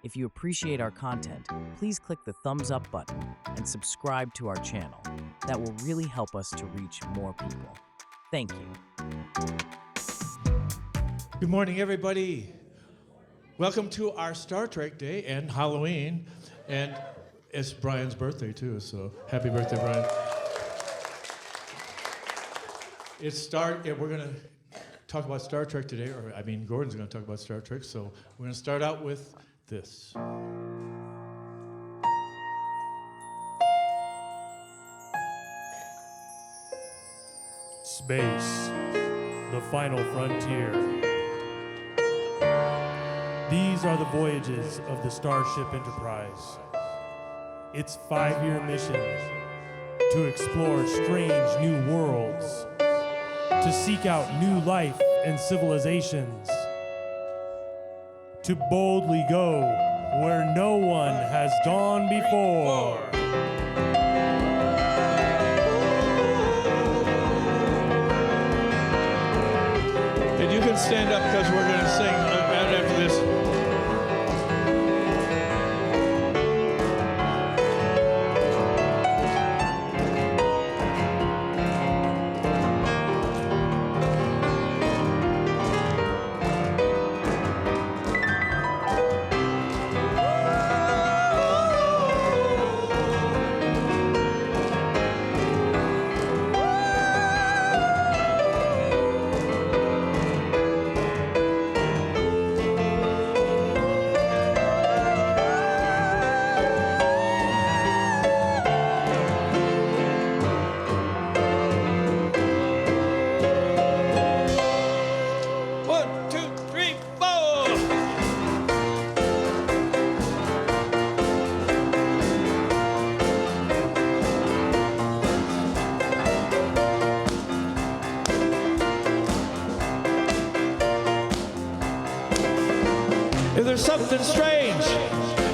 If you appreciate our content, please click the thumbs up button and subscribe to our channel. That will really help us to reach more people. Thank you. Good morning, everybody. Welcome to our Star Trek Day and Halloween. And it's Brian's birthday, too, so happy birthday, Brian. We're going to talk about Star Trek today, Gordon's going to talk about Star Trek, so we're going to start out with this. Space, the final frontier. These are the voyages of the Starship Enterprise. Its 5-year mission to explore strange new worlds, to seek out new life and civilizations, to boldly go where no one has gone before. And you can stand up because we're going to sing right after this. If there's something strange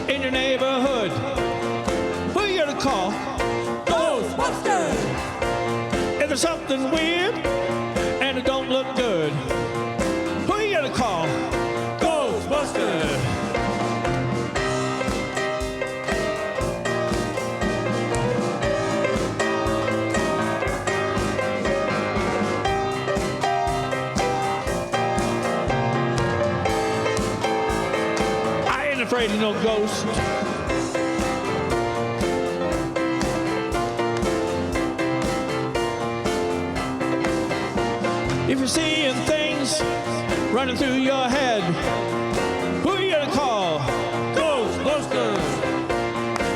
in your neighborhood, who are you gonna call? Ghostbusters! If there's something weird and it don't look good, who are you gonna call? Ghostbusters! Afraid of no ghost. If you're seeing things running through your head, who are you gonna call? Ghostbusters!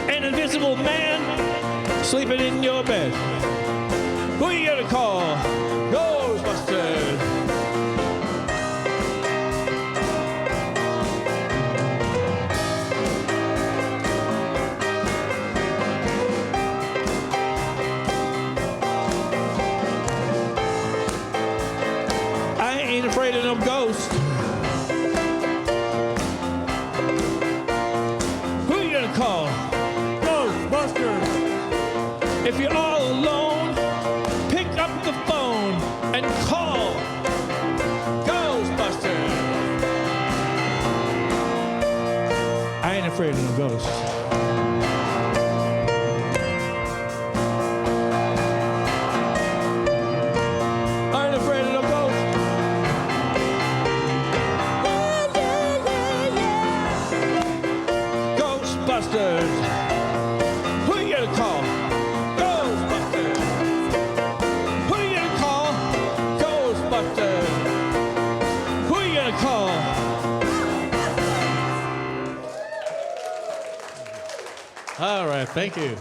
An invisible man sleeping in your bed, who are you gonna call? Ghostbusters! Afraid of no ghost. Who are you gonna call? Ghostbusters. If you're all alone, pick up the phone and call Ghostbusters. I ain't afraid of no ghosts. Who are you gonna call? Ghostbusters. Who are you gonna call? Ghostbusters. Who are you gonna call? All right, thank you.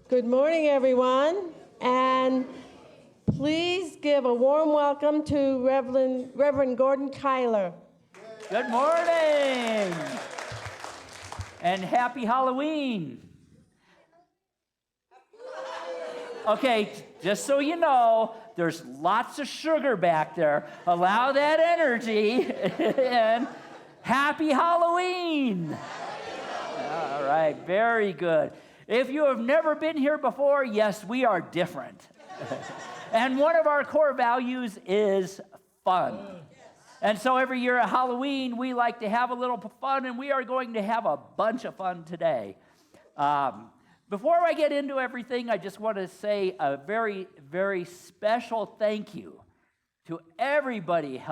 Good morning, everyone, and please give a warm welcome to Reverend Gordon Keyler. Good morning, and happy Halloween. Okay, just so you know, there's lots of sugar back there. Allow that energy, and happy Halloween. All right, very good. If you have never been here before, yes, we are different. And one of our core values is fun. And so every year at Halloween, we like to have a little fun, and we are going to have a bunch of fun today. Before I get into everything, I just want to say a very, very special thank you to everybody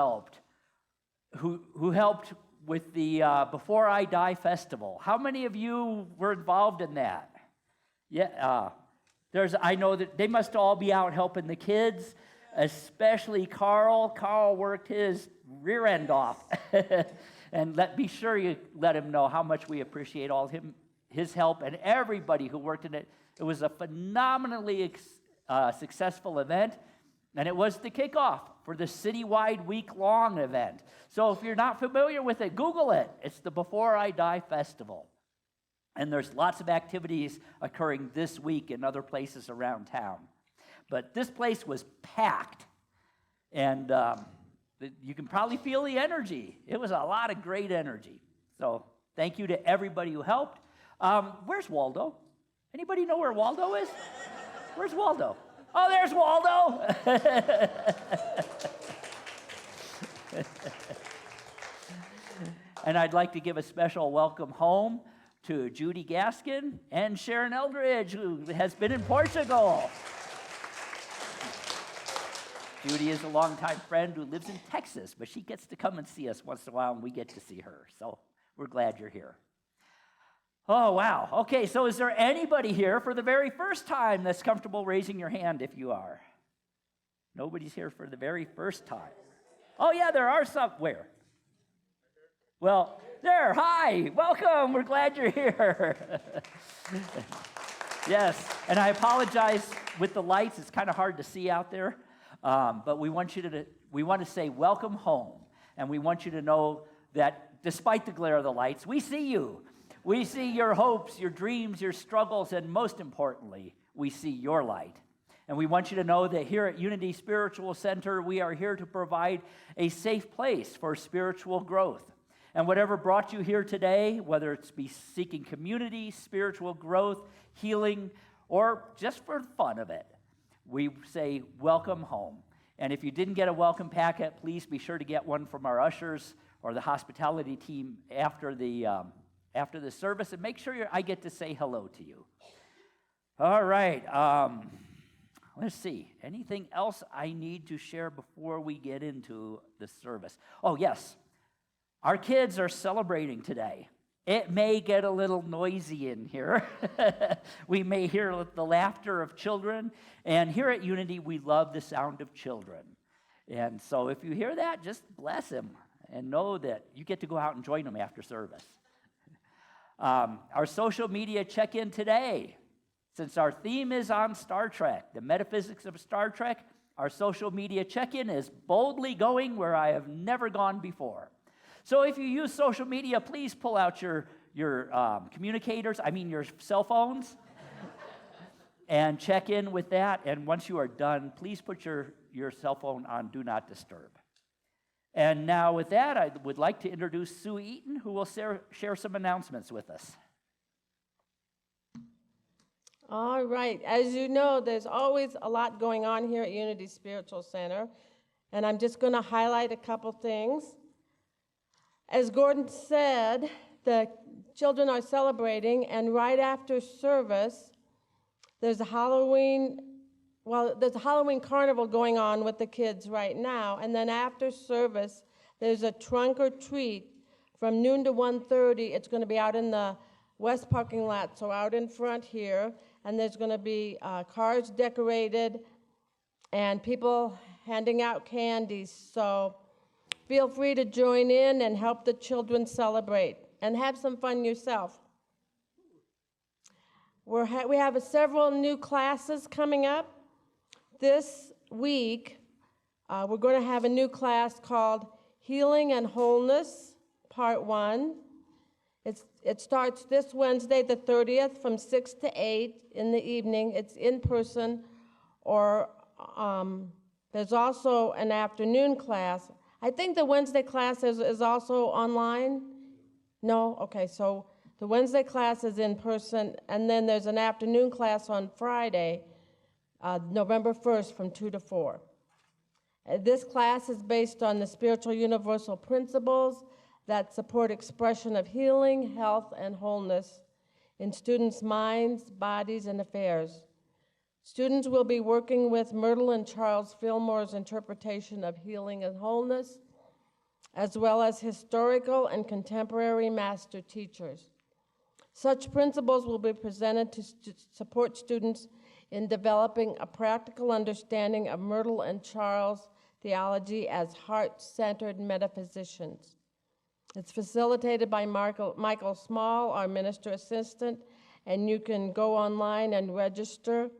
who helped with the Before I Die Festival. How many of you were involved in that? Yeah, I know that they must all be out helping the kids, especially Carl. Carl worked his rear end off. And be sure you let him know how much we appreciate his help and everybody who worked in it. It was a phenomenally successful event, and it was the kickoff for the citywide week-long event. So if you're not familiar with it, Google it. It's the Before I Die Festival. And there's lots of activities occurring this week in other places around town. But this place was packed, and you can probably feel the energy. It was a lot of great energy. So thank you to everybody who helped. Where's Waldo? Anybody know where Waldo is? Where's Waldo? Oh, there's Waldo. And I'd like to give a special welcome home to Judy Gaskin and Sharon Eldridge, who has been in Portugal. Judy is a longtime friend who lives in Texas, but she gets to come and see us once in a while, and we get to see her. So we're glad you're here. Oh, wow. Okay, so is there anybody here for the very first time that's comfortable raising your hand if you are? Nobody's here for the very first time. Oh, yeah, there are some. Where? Well, there. Hi. Welcome. We're glad you're here. Yes, and I apologize with the lights. It's kind of hard to see out there. But we want to say welcome home. And we want you to know that despite the glare of the lights, we see you. We see your hopes, your dreams, your struggles, and most importantly, we see your light. And we want you to know that here at Unity Spiritual Center, we are here to provide a safe place for spiritual growth. And whatever brought you here today, whether it's be seeking community, spiritual growth, healing, or just for the fun of it, we say welcome home. And if you didn't get a welcome packet, please be sure to get one from our ushers or the hospitality team after the service, and make sure I get to say hello to you. All right. Let's see. Anything else I need to share before we get into the service? Oh, yes. Our kids are celebrating today. It may get a little noisy in here. We may hear the laughter of children. And here at Unity, we love the sound of children. And so if you hear that, just bless them and know that you get to go out and join them after service. Our social media check-in today, since our theme is on Star Trek, the metaphysics of Star Trek, our social media check-in is boldly going where I have never gone before. So if you use social media, please pull out your your cell phones, and check in with that. And once you are done, please put your cell phone on Do Not Disturb. And now with that, I would like to introduce Sue Eaton, who will share some announcements with us. All right. As you know, there's always a lot going on here at Unity Spiritual Center, and I'm just going to highlight a couple things. As Gordon said, the children are celebrating, and right after service, there's a Halloween carnival going on with the kids right now, and then after service, there's a trunk or treat from noon to 1:30. It's going to be out in the west parking lot, so out in front here, and there's going to be cars decorated and people handing out candies. So feel free to join in and help the children celebrate and have some fun yourself. We have several new classes coming up. This week, we're going to have a new class called Healing and Wholeness, Part 1. It starts this Wednesday, the 30th, from 6 to 8 in the evening. It's in person, or there's also an afternoon class. I think the Wednesday class is also online. No? Okay, so the Wednesday class is in person, and then there's an afternoon class on Friday, November 1st from 2 to 4. This class is based on the spiritual universal principles that support expression of healing, health, and wholeness in students' minds, bodies, and affairs. Students will be working with Myrtle and Charles Fillmore's interpretation of healing and wholeness, as well as historical and contemporary master teachers. Such principles will be presented to support students in developing a practical understanding of Myrtle and Charles' theology as heart-centered metaphysicians. It's facilitated by Michael Small, our minister assistant, and you can go online and register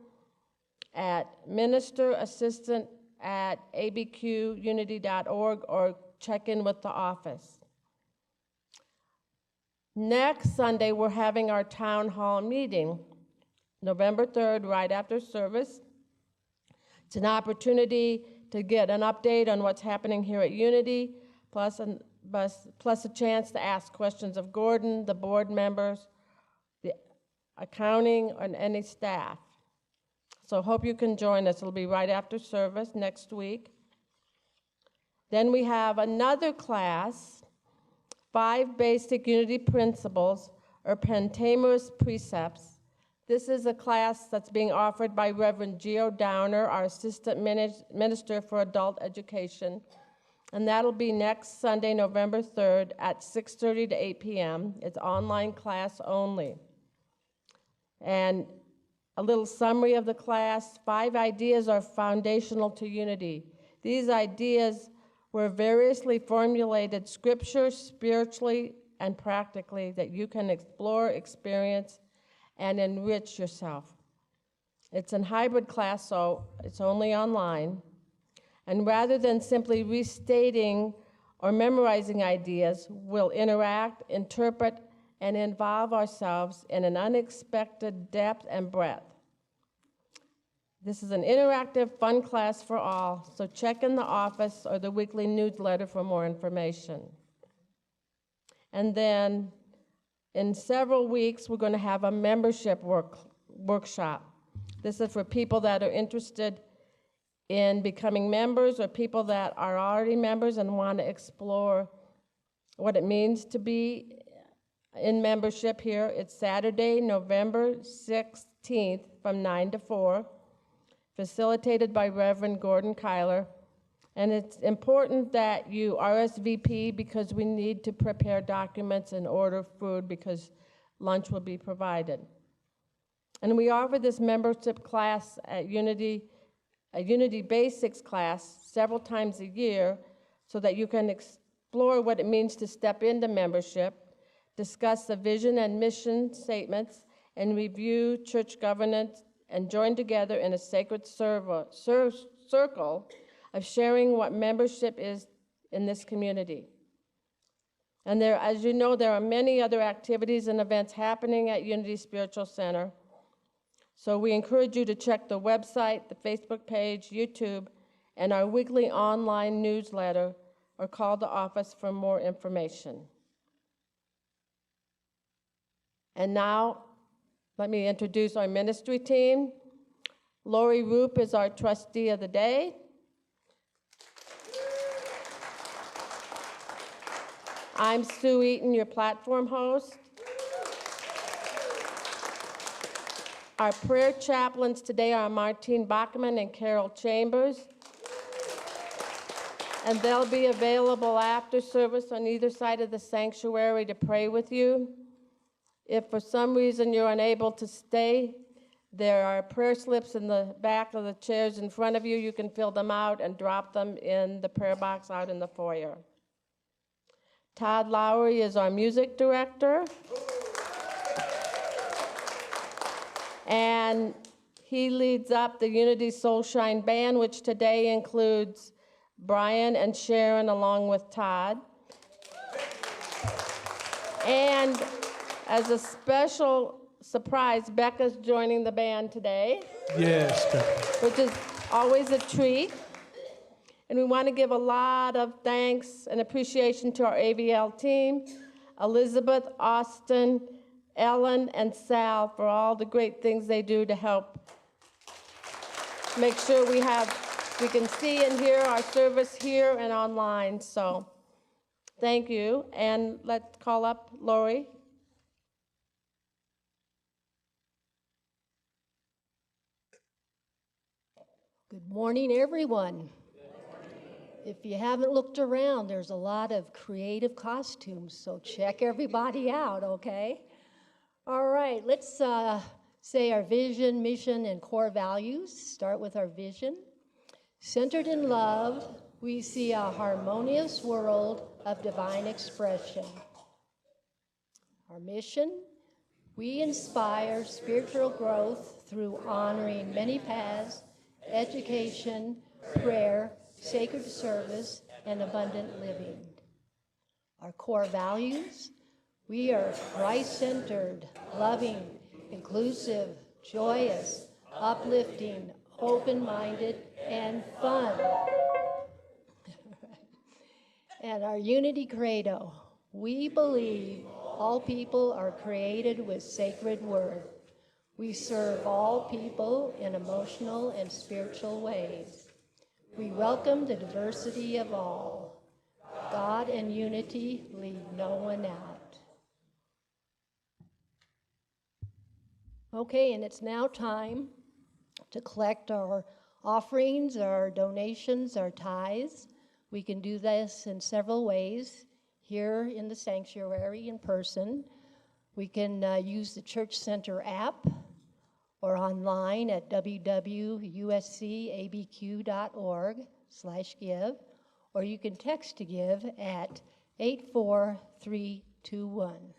at ministerassistant@abqunity.org or check in with the office. Next Sunday, we're having our town hall meeting, November 3rd, right after service. It's an opportunity to get an update on what's happening here at Unity, plus a chance to ask questions of Gordon, the board members, the accounting, and any staff. So hope you can join us. It'll be right after service next week. Then we have another class, 5 Basic Unity Principles, or Pentamerous Precepts. This is a class that's being offered by Reverend Geo Downer, our Assistant Minister for Adult Education. And that'll be next Sunday, November 3rd at 6:30 to 8 p.m. It's online class only. And a little summary of the class: 5 ideas are foundational to unity. These ideas were variously formulated scripture, spiritually, and practically that you can explore, experience, and enrich yourself. It's a hybrid class, so it's only online. And rather than simply restating or memorizing ideas, we'll interact, interpret, and involve ourselves in an unexpected depth and breadth. This is an interactive, fun class for all, so check in the office or the weekly newsletter for more information. And then in several weeks, we're going to have a membership workshop. This is for people that are interested in becoming members or people that are already members and want to explore what it means to be in membership here. It's Saturday, November 16th from 9 to 4, facilitated by Reverend Gordon Keyler. And it's important that you RSVP because we need to prepare documents and order food because lunch will be provided. And we offer this membership class at Unity, a Unity Basics class several times a year so that you can explore what it means to step into membership, discuss the vision and mission statements, and review church governance, and join together in a sacred circle of sharing what membership is in this community. And there, as you know, there are many other activities and events happening at Unity Spiritual Center. So we encourage you to check the website, the Facebook page, YouTube, and our weekly online newsletter, or call the office for more information. And now, let me introduce our ministry team. Lori Roop is our trustee of the day. I'm Sue Eaton, your platform host. Our prayer chaplains today are Martine Bachman and Carol Chambers. And they'll be available after service on either side of the sanctuary to pray with you. If for some reason you're unable to stay, there are prayer slips in the back of the chairs in front of you. You can fill them out and drop them in the prayer box out in the foyer. Todd Lowry is our music director. And he leads up the Unity Soulshine Band, which today includes Brian and Sharon along with Todd. And as a special surprise, Becca's joining the band today. Yes, Becca. Which is always a treat. And we want to give a lot of thanks and appreciation to our AVL team, Elizabeth, Austin, Ellen, and Sal for all the great things they do to help make sure we have We can see and hear our service here and online, so thank you. And let's call up Lori. Good morning, everyone. If you haven't looked around, there's a lot of creative costumes, so check everybody out, okay? All right, let's say our vision, mission, and core values. Start with our vision. Centered in love, we see a harmonious world of divine expression. Our mission, we inspire spiritual growth through honoring many paths, education, prayer, sacred service, and abundant living. Our core values, we are Christ-centered, loving, inclusive, joyous, uplifting, open-minded, and fun. And our unity credo, we believe all people are created with sacred worth. We serve all people in emotional and spiritual ways. We welcome the diversity of all. God and unity leave no one out. Okay, and it's now time to collect our offerings, our donations, our tithes. We can do this in several ways. Here in the sanctuary in person, we can use the Church Center app or online at www.uscabq.org/give, or you can text to give at 84321.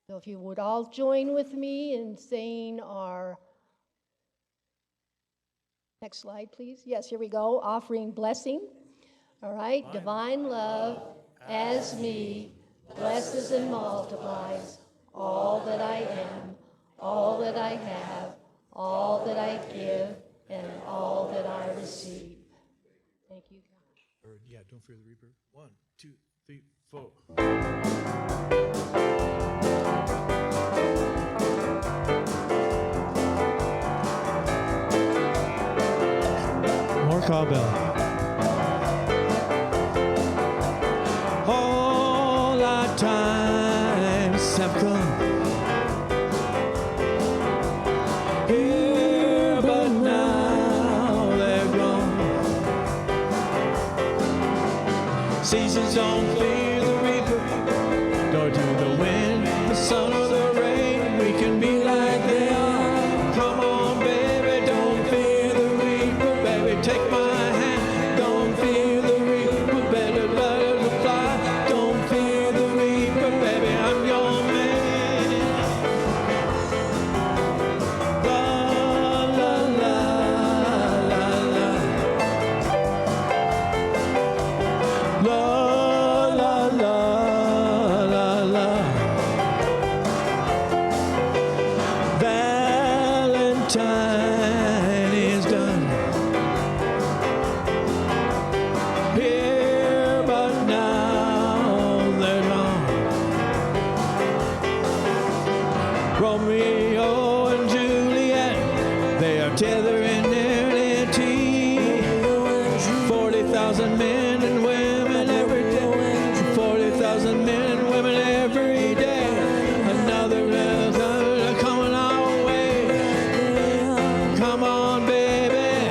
So if you would all join with me in saying our, next slide please. Yes, here we go, offering blessing. All right, divine love as me blesses and multiplies all that I am, all that I have, all that I give, and all that I receive. Thank you, God. Or, yeah, don't fear the reaper. 1, 2, 3, 4. More cowbell. All our times have come. Here, but now they're gone. Seasons don't fear the reaper, nor do the wind, the sun, or the rain. We can be like they are. Come on, baby, don't fear the reaper. Baby, take my hand. Don't fear the reaper. Better let it fly. Don't fear the reaper, baby, I'm your man. La, la, la, la, la. La, la, la, la, la. Valentine is done. Here, but now they're gone. Romeo and Juliet, they are tethering eternity. 40,000 men and women every day. 40,000 men and women every day. Another revolution coming our way. Come on, baby.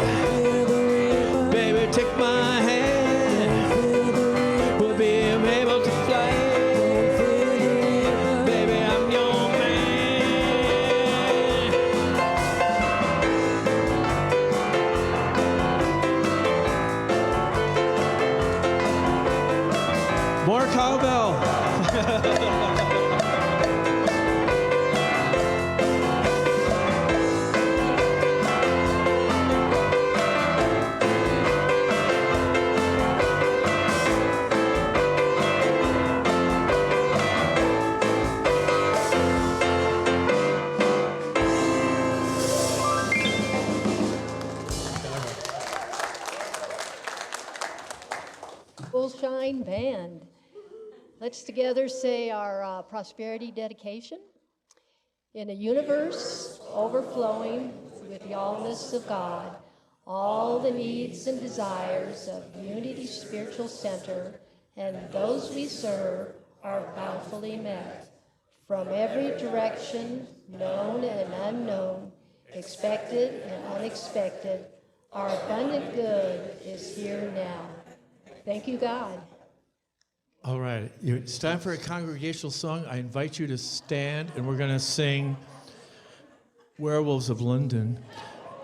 Baby, take my hand. We'll be able to fly. Baby, I'm your man. More cowbell. Full Shine Band. Let's together say our prosperity dedication. In a universe overflowing with the allness of God, all the needs and desires of Unity Spiritual Center and those we serve are bountifully met. From every direction, known and unknown, expected and unexpected, our abundant good is here now. Thank you, God. All right, it's time for a congregational song. I invite you to stand, and we're going to sing Werewolves of London,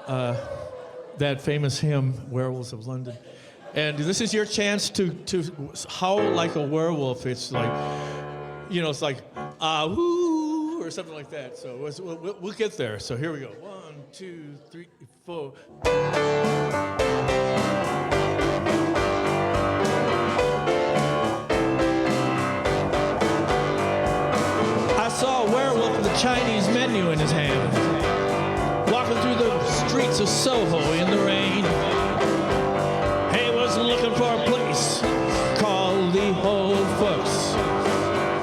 that famous hymn, Werewolves of London. And this is your chance to howl like a werewolf. It's like, it's like, woo, or something like that. So we'll get there. So here we go. 1, 2, 3, 4. I saw a werewolf with a Chinese menu in his hand, walking through the streets of Soho in the rain. He was looking for a place called the Old Folks.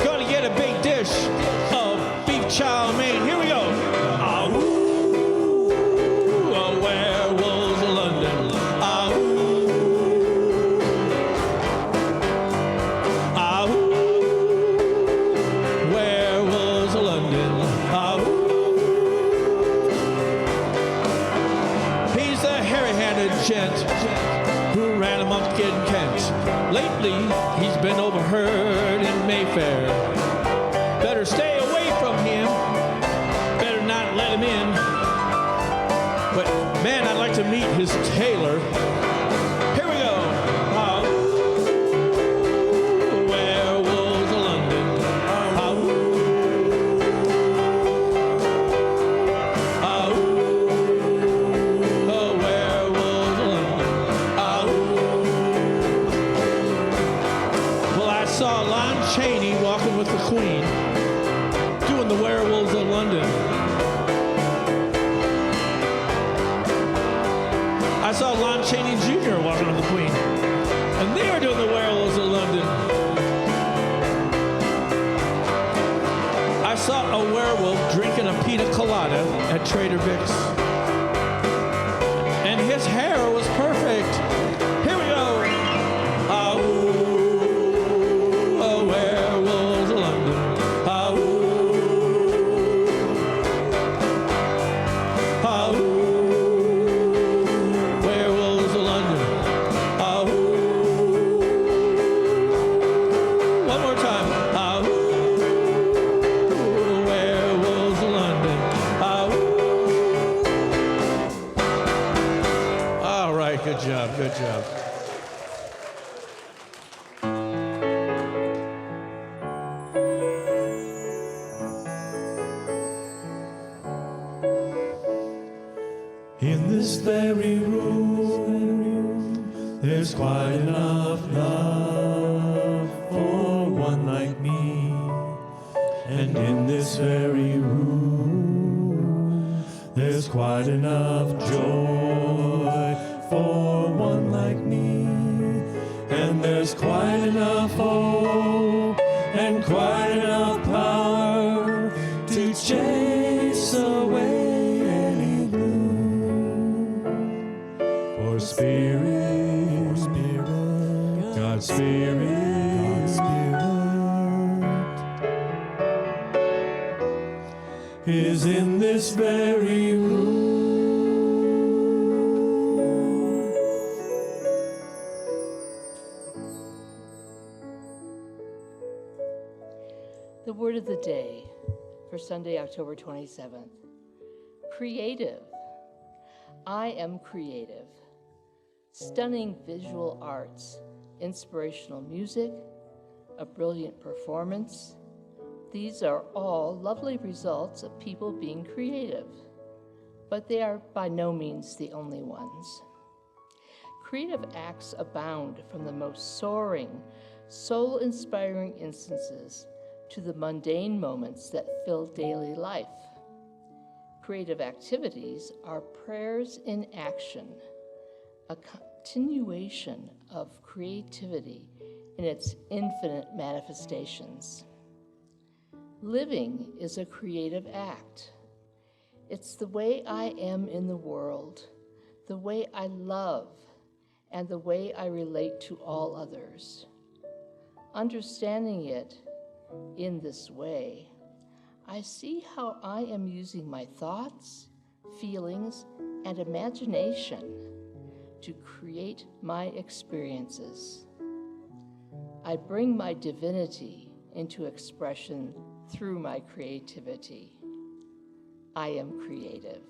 Gonna get a big dish of beef chow mein. Here we go. Werewolves of London. Werewolves of London. He's the hairy-handed gent who ran amok in Kent. Lately, he's been overheard in Mayfair. Better stay away from him. Better not let him in. But man, I'd like to meet his tailor. Here we go. Werewolves of London. Werewolves of London. Well, I saw Lon Chaney walking with the Queen, doing the Werewolves of London. I saw Lon Chaney Jr. walking with the Queen, and they were doing the Werewolves of London. I saw a werewolf drinking a pina colada at Trader Vic's, and his hair was perfect. Here we go. Werewolves of London. Werewolves of London. One more time. Werewolves of London. All right, good job, good job. In this very room, there's quite enough love for one like me. And in this very room, there's quite enough joy for one like me. And there's quite enough hope and quite enough power to chase away any gloom. For Spirit, God's Spirit, is in this very room. The word of the day for Sunday, October 27th. Creative. I am creative. Stunning visual arts, inspirational music, a brilliant performance. These are all lovely results of people being creative, but they are by no means the only ones. Creative acts abound, from the most soaring, soul-inspiring instances to the mundane moments that fill daily life. Creative activities are prayers in action, a continuation of creativity in its infinite manifestations. Living is a creative act. It's the way I am in the world, the way I love, and the way I relate to all others. Understanding it in this way, I see how I am using my thoughts, feelings, and imagination to create my experiences. I bring my divinity into expression through my creativity. I am creative.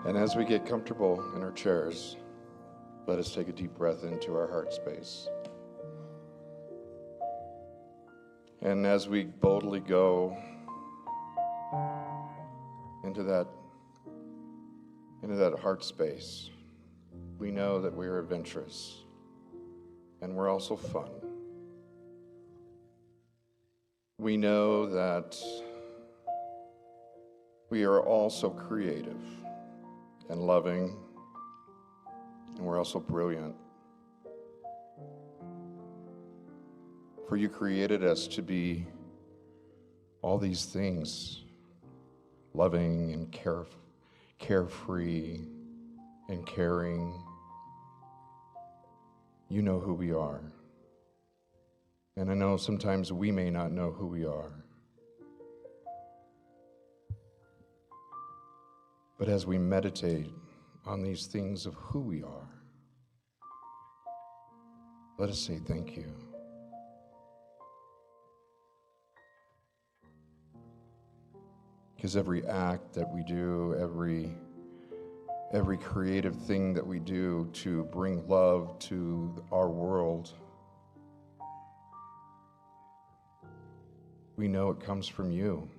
And as we get comfortable in our chairs, let us take a deep breath into our heart space. And as we boldly go into that heart space, we know that we are adventurous and we're also fun. We know that we are also creative and loving, and we're also brilliant. For you created us to be all these things, loving and carefree and caring. You know who we are. And I know sometimes we may not know who we are. But as we meditate on these things of who we are, let us say thank you. Because every act that we do, every creative thing that we do to bring love to our world, we know it comes from you.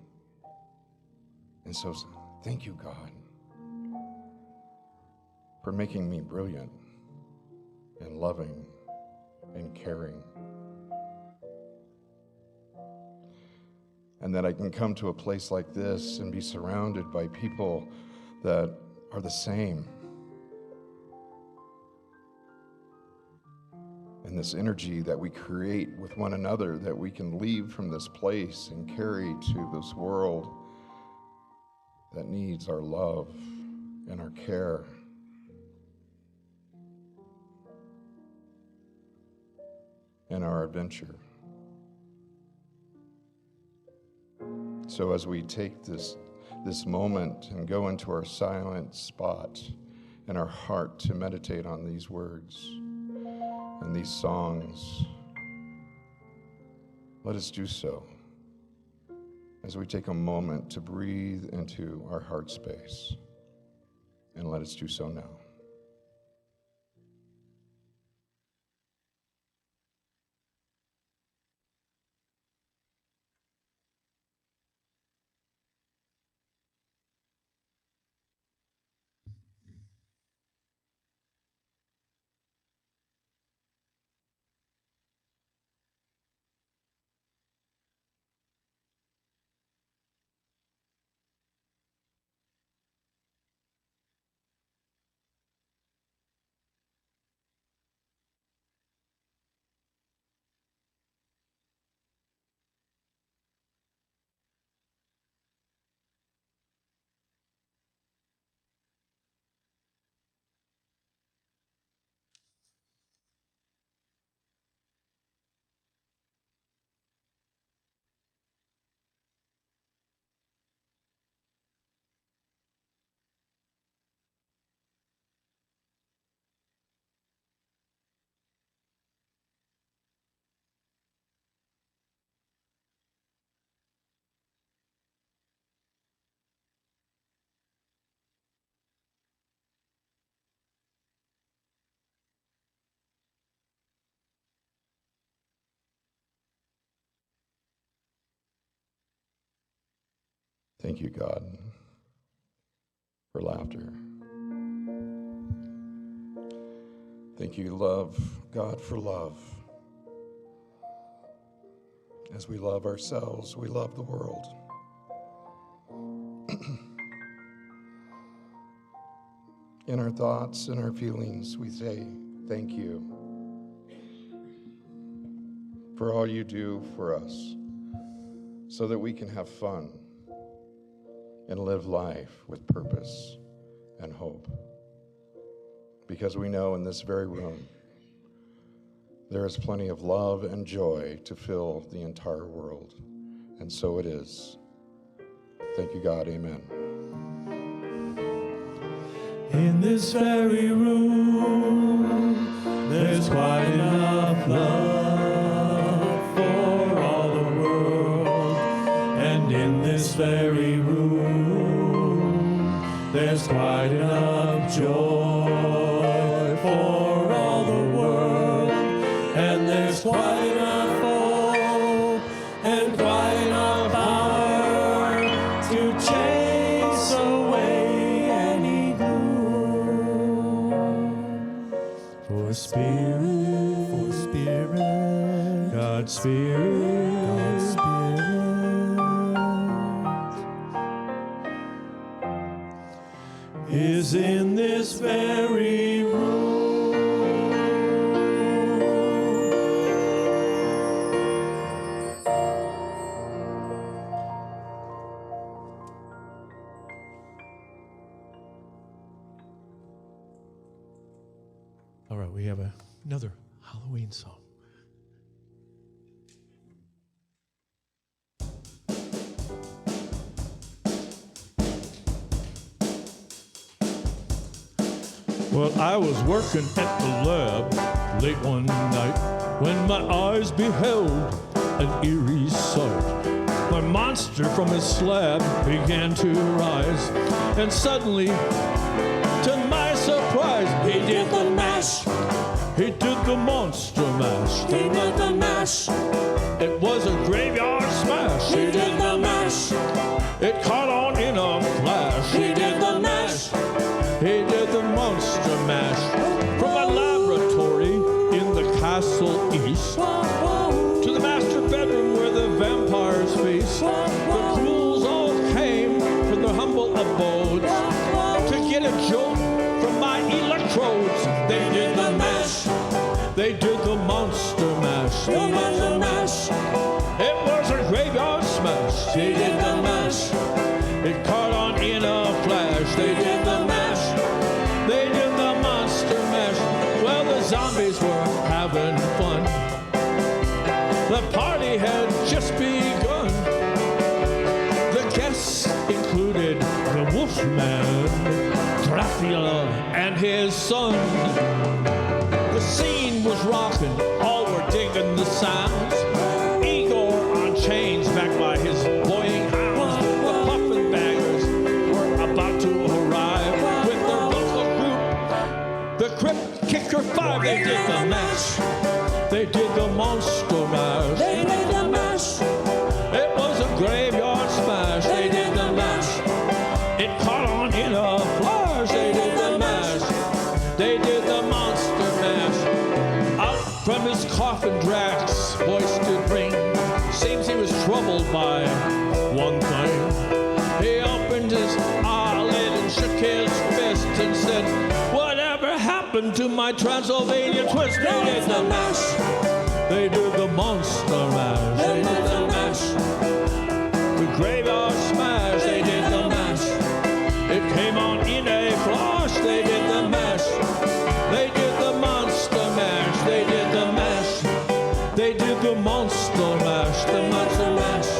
And so thank you, God, for making me brilliant and loving and caring. And that I can come to a place like this and be surrounded by people that are the same. And this energy that we create with one another that we can leave from this place and carry to this world that needs our love and our care. And our adventure. So as we take this moment and go into our silent spot in our heart to meditate on these words and these songs, let us do so as we take a moment to breathe into our heart space, and let us do so now. Thank you, God, for laughter. Thank you, God, for love. As we love ourselves, we love the world. In our thoughts and our feelings, we say, thank you. for all you do for us, so that we can have fun and live life with purpose and hope. Because we know in this very room, there is plenty of love and joy to fill the entire world. And so it is. Thank you, God. Amen. In this very room, there's quite enough love for all the world. And in this very room, there's quite enough joy for all the world. And there's quite enough hope and quite enough power to chase away any gloom. For Spirit, God's Spirit, is in this very room. All right, we have another Halloween song. Well, I was working at the lab late one night when my eyes beheld an eerie sight. My monster from his slab began to rise, and suddenly, to my surprise, he did the mash. He did the monster mash. He did the mash. It was a graveyard smash. He did the mash. It caught on in a flash. He did the mash. He did the monster mash. From my laboratory in the castle east to the master bedroom where the vampires feast. The ghouls all came from their humble abodes to get a jolt from my electrodes. They did the mash. They did the monster mash. They did the mash. It was a graveyard smash. They did the mash. It caught on in a flash. They did the mash. They did the monster mash. Well, the zombies were having fun. The party had just begun. The guests included the Wolfman, Dracula, and his son. The scene was rocking, all were digging the sounds. Igor on chains, backed by his boying hounds. The puffin baggers were about to arrive with the local group, the Crypt Kicker 5. They did the mash. They did the monster mash. They did the mash. It was a graveyard smash. They did the mash. It caught on in a flash. They did the mash. They did the monster mash. Out from his coffin, Drax's voice did ring. Seems he was troubled by one thing. He opened his eyelid and shook his fist and said, "Whatever happened to my Transylvania twist?" They did the mash. They did the monster mash. They did the mash. The graveyard smash. They did the mash. It came on in a flash. They did the mash. They did the monster mash. They did the mash. They did the monster mash. The monster mash.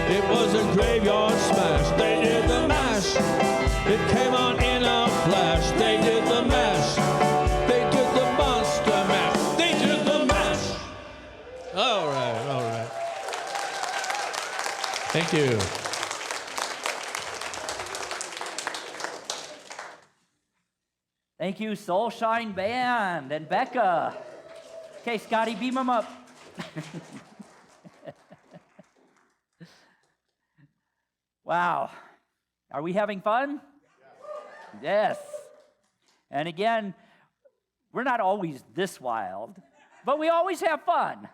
It was a graveyard smash. They did the mash. It came on in a flash. They did the mash. They did the monster mash. They did the mash. All right, all right. Thank you. Thank you, Soulshine Band and Becca. Okay, Scotty, beam them up. Wow. Are we having fun? Yes. And again, we're not always this wild, but we always have fun.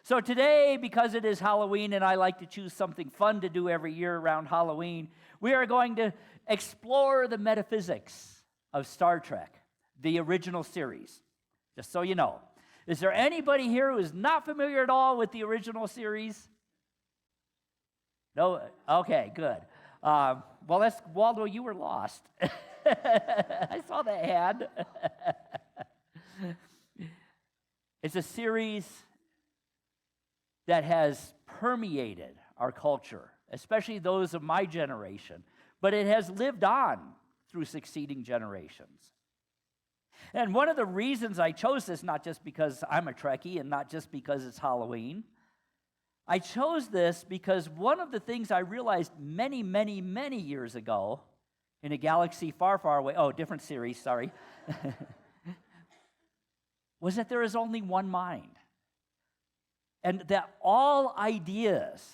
So today, because it is Halloween and I like to choose something fun to do every year around Halloween, we are going to explore the metaphysics of Star Trek, the original series, just so you know. Is there anybody here who is not familiar at all with the original series? No? Okay, good. Well, Waldo, you were lost. I saw that hand. It's a series that has permeated our culture, especially those of my generation, but it has lived on through succeeding generations. And one of the reasons I chose this, not just because I'm a Trekkie and not just because it's Halloween, I chose this because one of the things I realized many, many, many years ago in a galaxy far, far away, different series, sorry, was that there is only one mind. And that all ideas,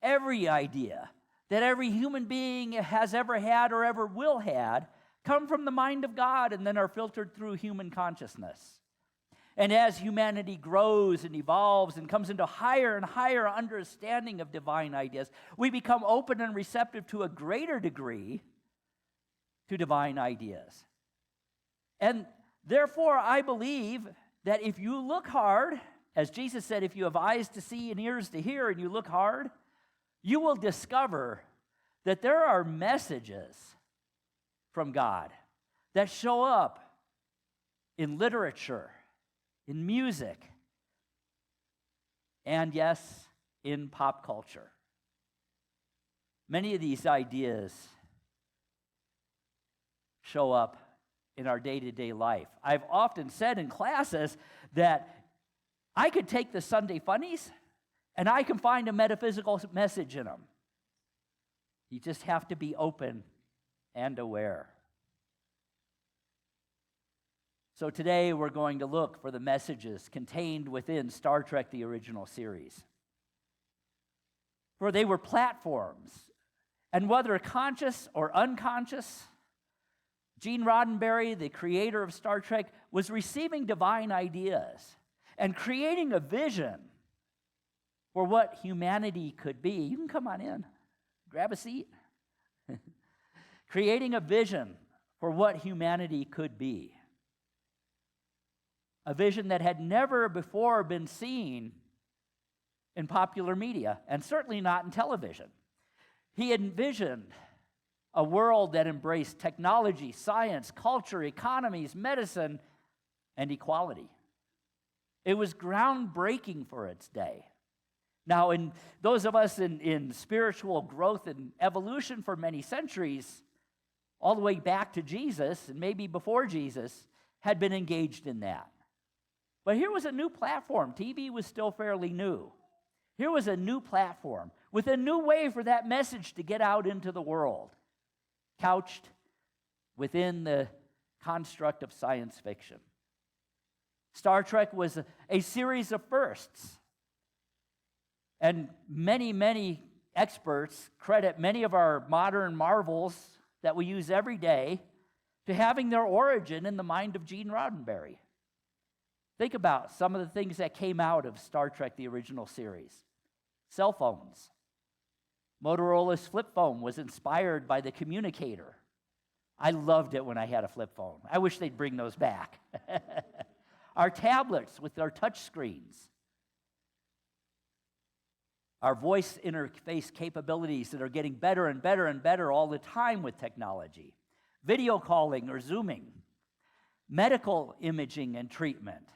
every idea that every human being has ever had or ever will had, come from the mind of God and then are filtered through human consciousness. And as humanity grows and evolves and comes into higher and higher understanding of divine ideas, we become open and receptive to a greater degree to divine ideas. And therefore, I believe that if you look hard, as Jesus said, if you have eyes to see and ears to hear and you look hard, you will discover that there are messages from God that show up in literature, in music, and yes, in pop culture. Many of these ideas show up in our day-to-day life. I've often said in classes that I could take the Sunday funnies and I can find a metaphysical message in them. You just have to be open and aware. So today we're going to look for the messages contained within Star Trek, the original series. For they were platforms, and whether conscious or unconscious, Gene Roddenberry, the creator of Star Trek, was receiving divine ideas and creating a vision for what humanity could be. You can come on in, grab a seat. Creating a vision for what humanity could be. A vision that had never before been seen in popular media, and certainly not in television. He envisioned a world that embraced technology, science, culture, economies, medicine, and equality. It was groundbreaking for its day. Now, in those of us in spiritual growth and evolution for many centuries, all the way back to Jesus, and maybe before Jesus, had been engaged in that. But here was a new platform. TV was still fairly new. Here was a new platform with a new way for that message to get out into the world, couched within the construct of science fiction. Star Trek was a series of firsts. And many, many experts credit many of our modern marvels that we use every day to having their origin in the mind of Gene Roddenberry. Think about some of the things that came out of Star Trek, the original series. Cell phones. Motorola's flip phone was inspired by the communicator. I loved it when I had a flip phone. I wish they'd bring those back. Our tablets with our touch screens. Our voice interface capabilities that are getting better and better and better all the time with technology. Video calling or Zooming. Medical imaging and treatment.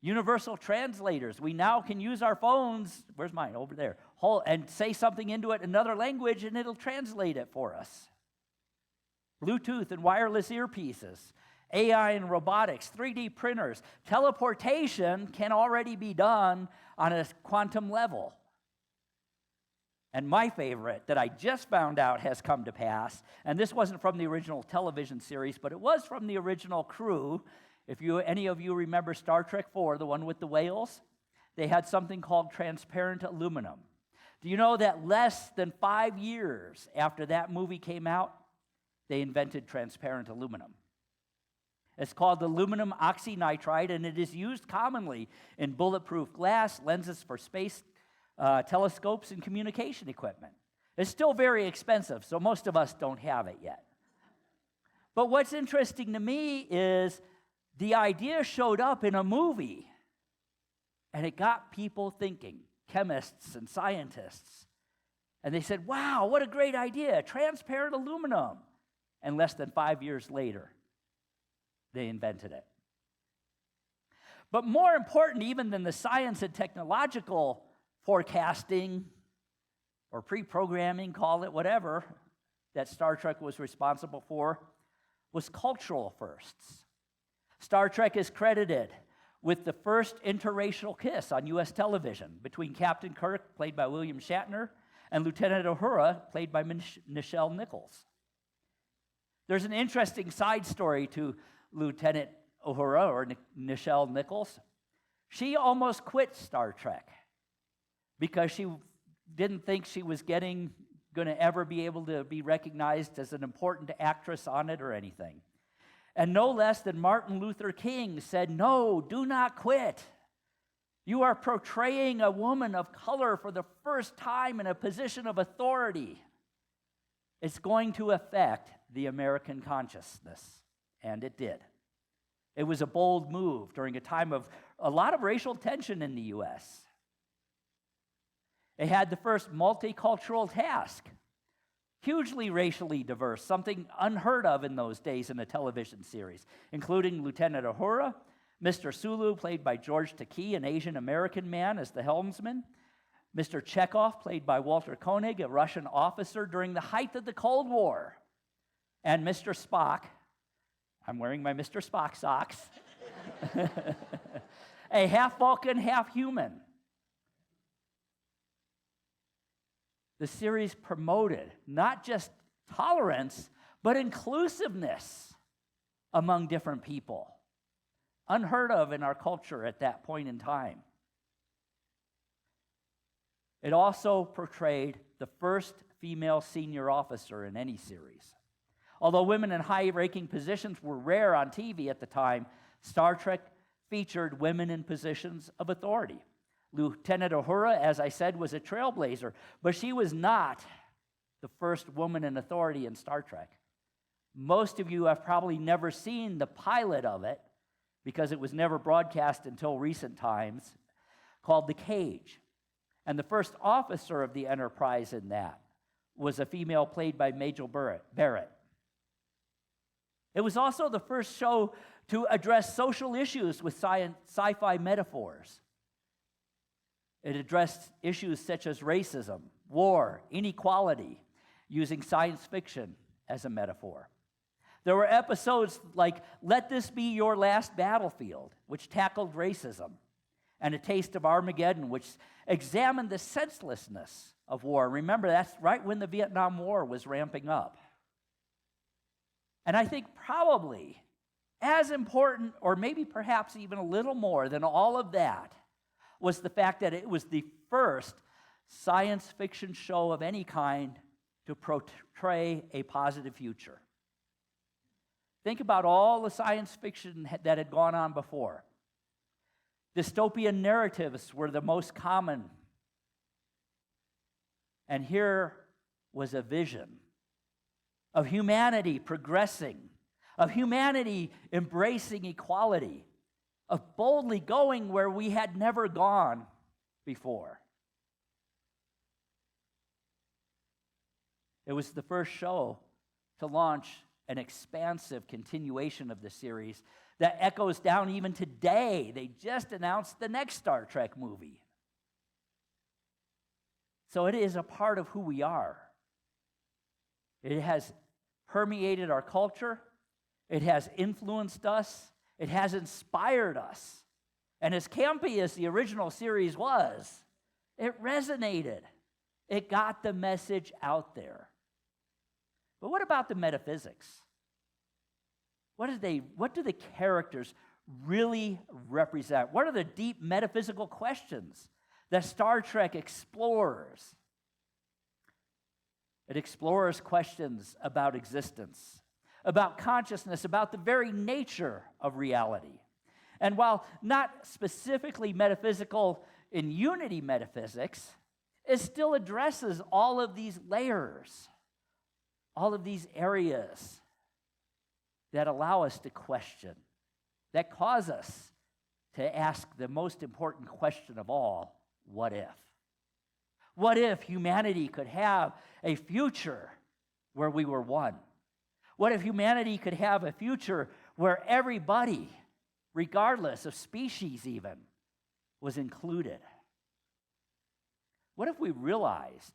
Universal translators. We now can use our phones, where's mine? Over there. And say something into it in another language and it'll translate it for us. Bluetooth and wireless earpieces. AI and robotics, 3D printers. Teleportation can already be done on a quantum level. And my favorite that I just found out has come to pass, and this wasn't from the original television series, but it was from the original crew. If any of you remember Star Trek IV, the one with the whales, they had something called transparent aluminum. Do you know that less than 5 years after that movie came out, they invented transparent aluminum? It's called aluminum oxynitride, and it is used commonly in bulletproof glass, lenses for space telescopes, and communication equipment. It's still very expensive, so most of us don't have it yet. But what's interesting to me is the idea showed up in a movie, and it got people thinking, chemists and scientists. And they said, wow, what a great idea, transparent aluminum. And less than 5 years later, they invented it. But more important even than the science and technological forecasting or pre-programming, call it whatever, that Star Trek was responsible for, was cultural firsts. Star Trek is credited with the first interracial kiss on U.S. television between Captain Kirk, played by William Shatner, and Lieutenant Uhura, played by Nichelle Nichols. There's an interesting side story to Lieutenant Uhura, or Nichelle Nichols. She almost quit Star Trek because she didn't think she was going to ever be able to be recognized as an important actress on it or anything. And no less than Martin Luther King said, no, do not quit. You are portraying a woman of color for the first time in a position of authority. It's going to affect the American consciousness, and it did. It was a bold move during a time of a lot of racial tension in the U.S. It had the first multicultural task, hugely racially diverse, something unheard of in those days in a television series, including Lieutenant Uhura, Mr. Sulu, played by George Takei, an Asian-American man, as the helmsman, Mr. Chekhov, played by Walter Koenig, a Russian officer during the height of the Cold War, and Mr. Spock, I'm wearing my Mr. Spock socks, a half Vulcan, half human. The series promoted not just tolerance, but inclusiveness among different people. Unheard of in our culture at that point in time. It also portrayed the first female senior officer in any series. Although women in high-ranking positions were rare on TV at the time, Star Trek featured women in positions of authority. Lieutenant Uhura, as I said, was a trailblazer, but she was not the first woman in authority in Star Trek. Most of you have probably never seen the pilot of it because it was never broadcast until recent times, called The Cage. And the first officer of the Enterprise in that was a female played by Majel Barrett. It was also the first show to address social issues with sci-fi metaphors. It addressed issues such as racism, war, inequality, using science fiction as a metaphor. There were episodes like Let This Be Your Last Battlefield, which tackled racism, and A Taste of Armageddon, which examined the senselessness of war. Remember, that's right when the Vietnam War was ramping up. And I think probably as important, or maybe perhaps even a little more than all of that, was the fact that it was the first science fiction show of any kind to portray a positive future. Think about all the science fiction that had gone on before. Dystopian narratives were the most common. And here was a vision of humanity progressing, of humanity embracing equality, of boldly going where we had never gone before. It was the first show to launch an expansive continuation of the series that echoes down even today. They just announced the next Star Trek movie. So it is a part of who we are. It has permeated our culture. It has influenced us. It has inspired us. And as campy as the original series was, it resonated. It got the message out there. But what about the metaphysics? What do the characters really represent? What are the deep metaphysical questions that Star Trek explores? It explores questions about existence, about consciousness, about the very nature of reality. And while not specifically metaphysical in unity metaphysics, it still addresses all of these layers, all of these areas that allow us to question that cause us to ask the most important question of all, what if? What if humanity could have a future where we were one? What if humanity could have a future where everybody, regardless of species even, was included? What if we realized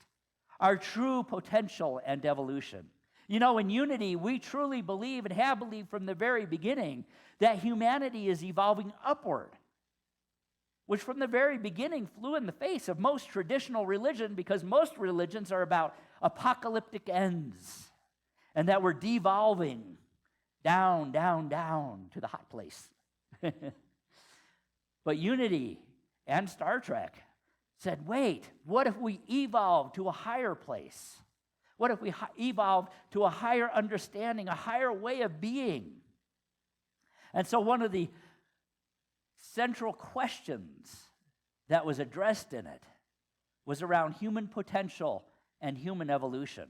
our true potential and evolution? You know, in Unity, we truly believe and have believed from the very beginning that humanity is evolving upward, which from the very beginning flew in the face of most traditional religion, because most religions are about apocalyptic ends and that we're devolving down, down, down to the hot place. But Unity and Star Trek said, wait, what if we evolve to a higher place? What if we evolve to a higher understanding, a higher way of being? And so one of the central questions that was addressed in it was around human potential and human evolution.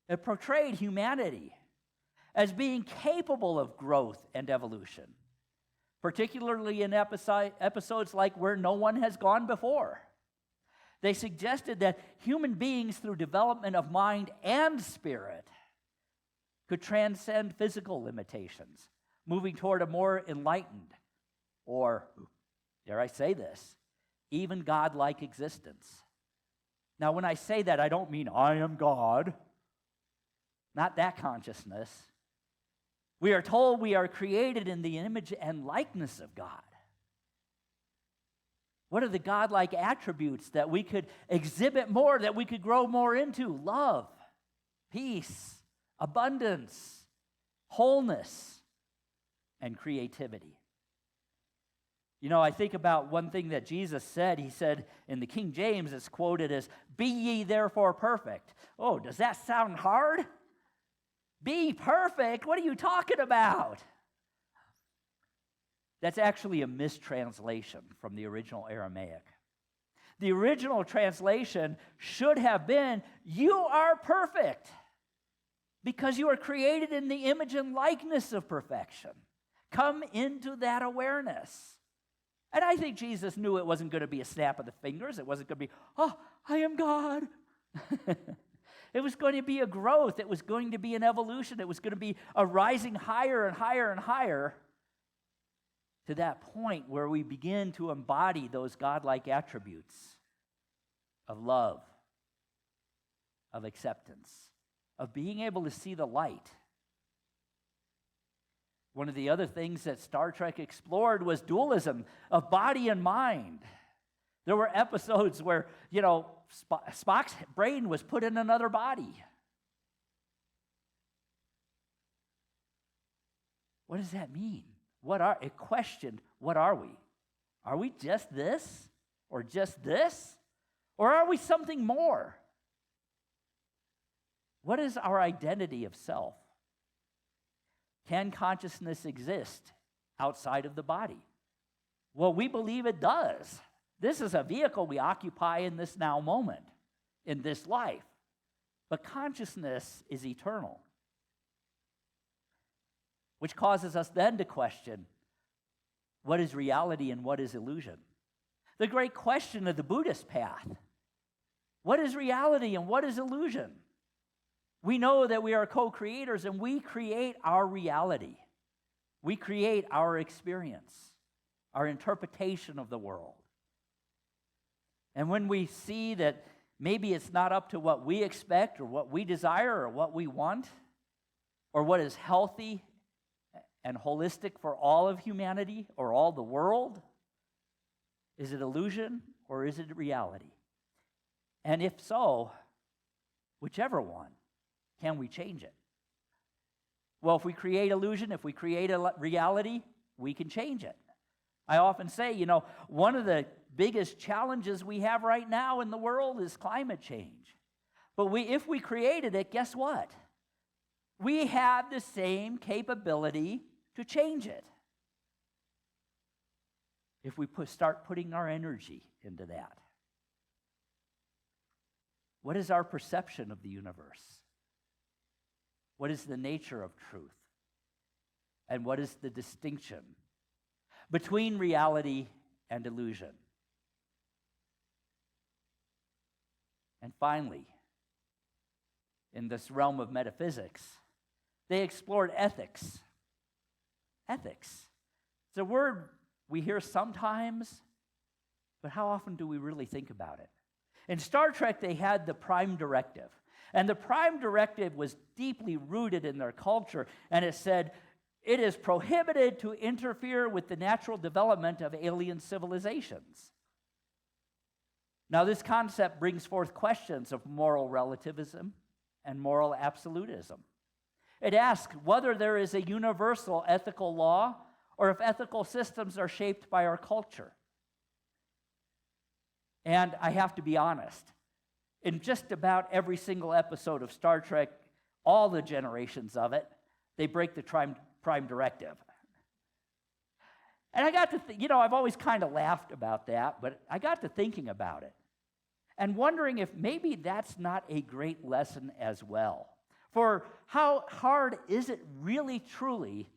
It portrayed humanity as being capable of growth and evolution, particularly in episodes like Where No One Has Gone Before. They suggested that human beings, through development of mind and spirit, could transcend physical limitations, moving toward a more enlightened, or, dare I say this, even godlike existence. Now, when I say that, I don't mean I am God. Not that consciousness. We are told we are created in the image and likeness of God. What are the godlike attributes that we could exhibit more, that we could grow more into? Love, peace, abundance, wholeness, and creativity. You know, I think about one thing that Jesus said. He said in the King James, it's quoted as, "Be ye therefore perfect." Oh, does that sound hard? Be perfect? What are you talking about? That's actually a mistranslation from the original Aramaic. The original translation should have been, you are perfect because you are created in the image and likeness of perfection. Come into that awareness. And I think Jesus knew it wasn't going to be a snap of the fingers. It wasn't going to be, oh, I am God. It was going to be a growth. It was going to be an evolution. It was going to be a rising higher and higher and higher to that point where we begin to embody those godlike attributes of love, of acceptance, of being able to see the light. One of the other things that Star Trek explored was dualism of body and mind. There were episodes where, Spock's brain was put in another body. What does that mean? It questioned, what are we? Are we just this? Or just this? Or are we something more? What is our identity of self? Can consciousness exist outside of the body? Well, we believe it does. This is a vehicle we occupy in this now moment, in this life. But consciousness is eternal, which causes us then to question, what is reality and what is illusion? The great question of the Buddhist path. What is reality and what is illusion? We know that we are co-creators and we create our reality. We create our experience, our interpretation of the world. And when we see that maybe it's not up to what we expect or what we desire or what we want or what is healthy and holistic for all of humanity or all the world, is it illusion or is it reality? And if so, whichever one, can we change it? Well, if we create illusion, if we create a reality, we can change it. I often say, one of the biggest challenges we have right now in the world is climate change. But if we created it, guess what? We have the same capability to change it. If we start putting our energy into that. What is our perception of the universe? What is the nature of truth? And what is the distinction between reality and illusion? And finally, in this realm of metaphysics, they explored ethics. Ethics. It's a word we hear sometimes, but how often do we really think about it? In Star Trek, they had the Prime Directive. And the Prime Directive was deeply rooted in their culture, and it said, it is prohibited to interfere with the natural development of alien civilizations. Now, this concept brings forth questions of moral relativism and moral absolutism. It asks whether there is a universal ethical law or if ethical systems are shaped by our culture. And I have to be honest, in just about every single episode of Star Trek, all the generations of it, they break the Prime Directive. And I got to, I've always kind of laughed about that, but I got to thinking about it and wondering if maybe that's not a great lesson as well. For how hard is it really, truly,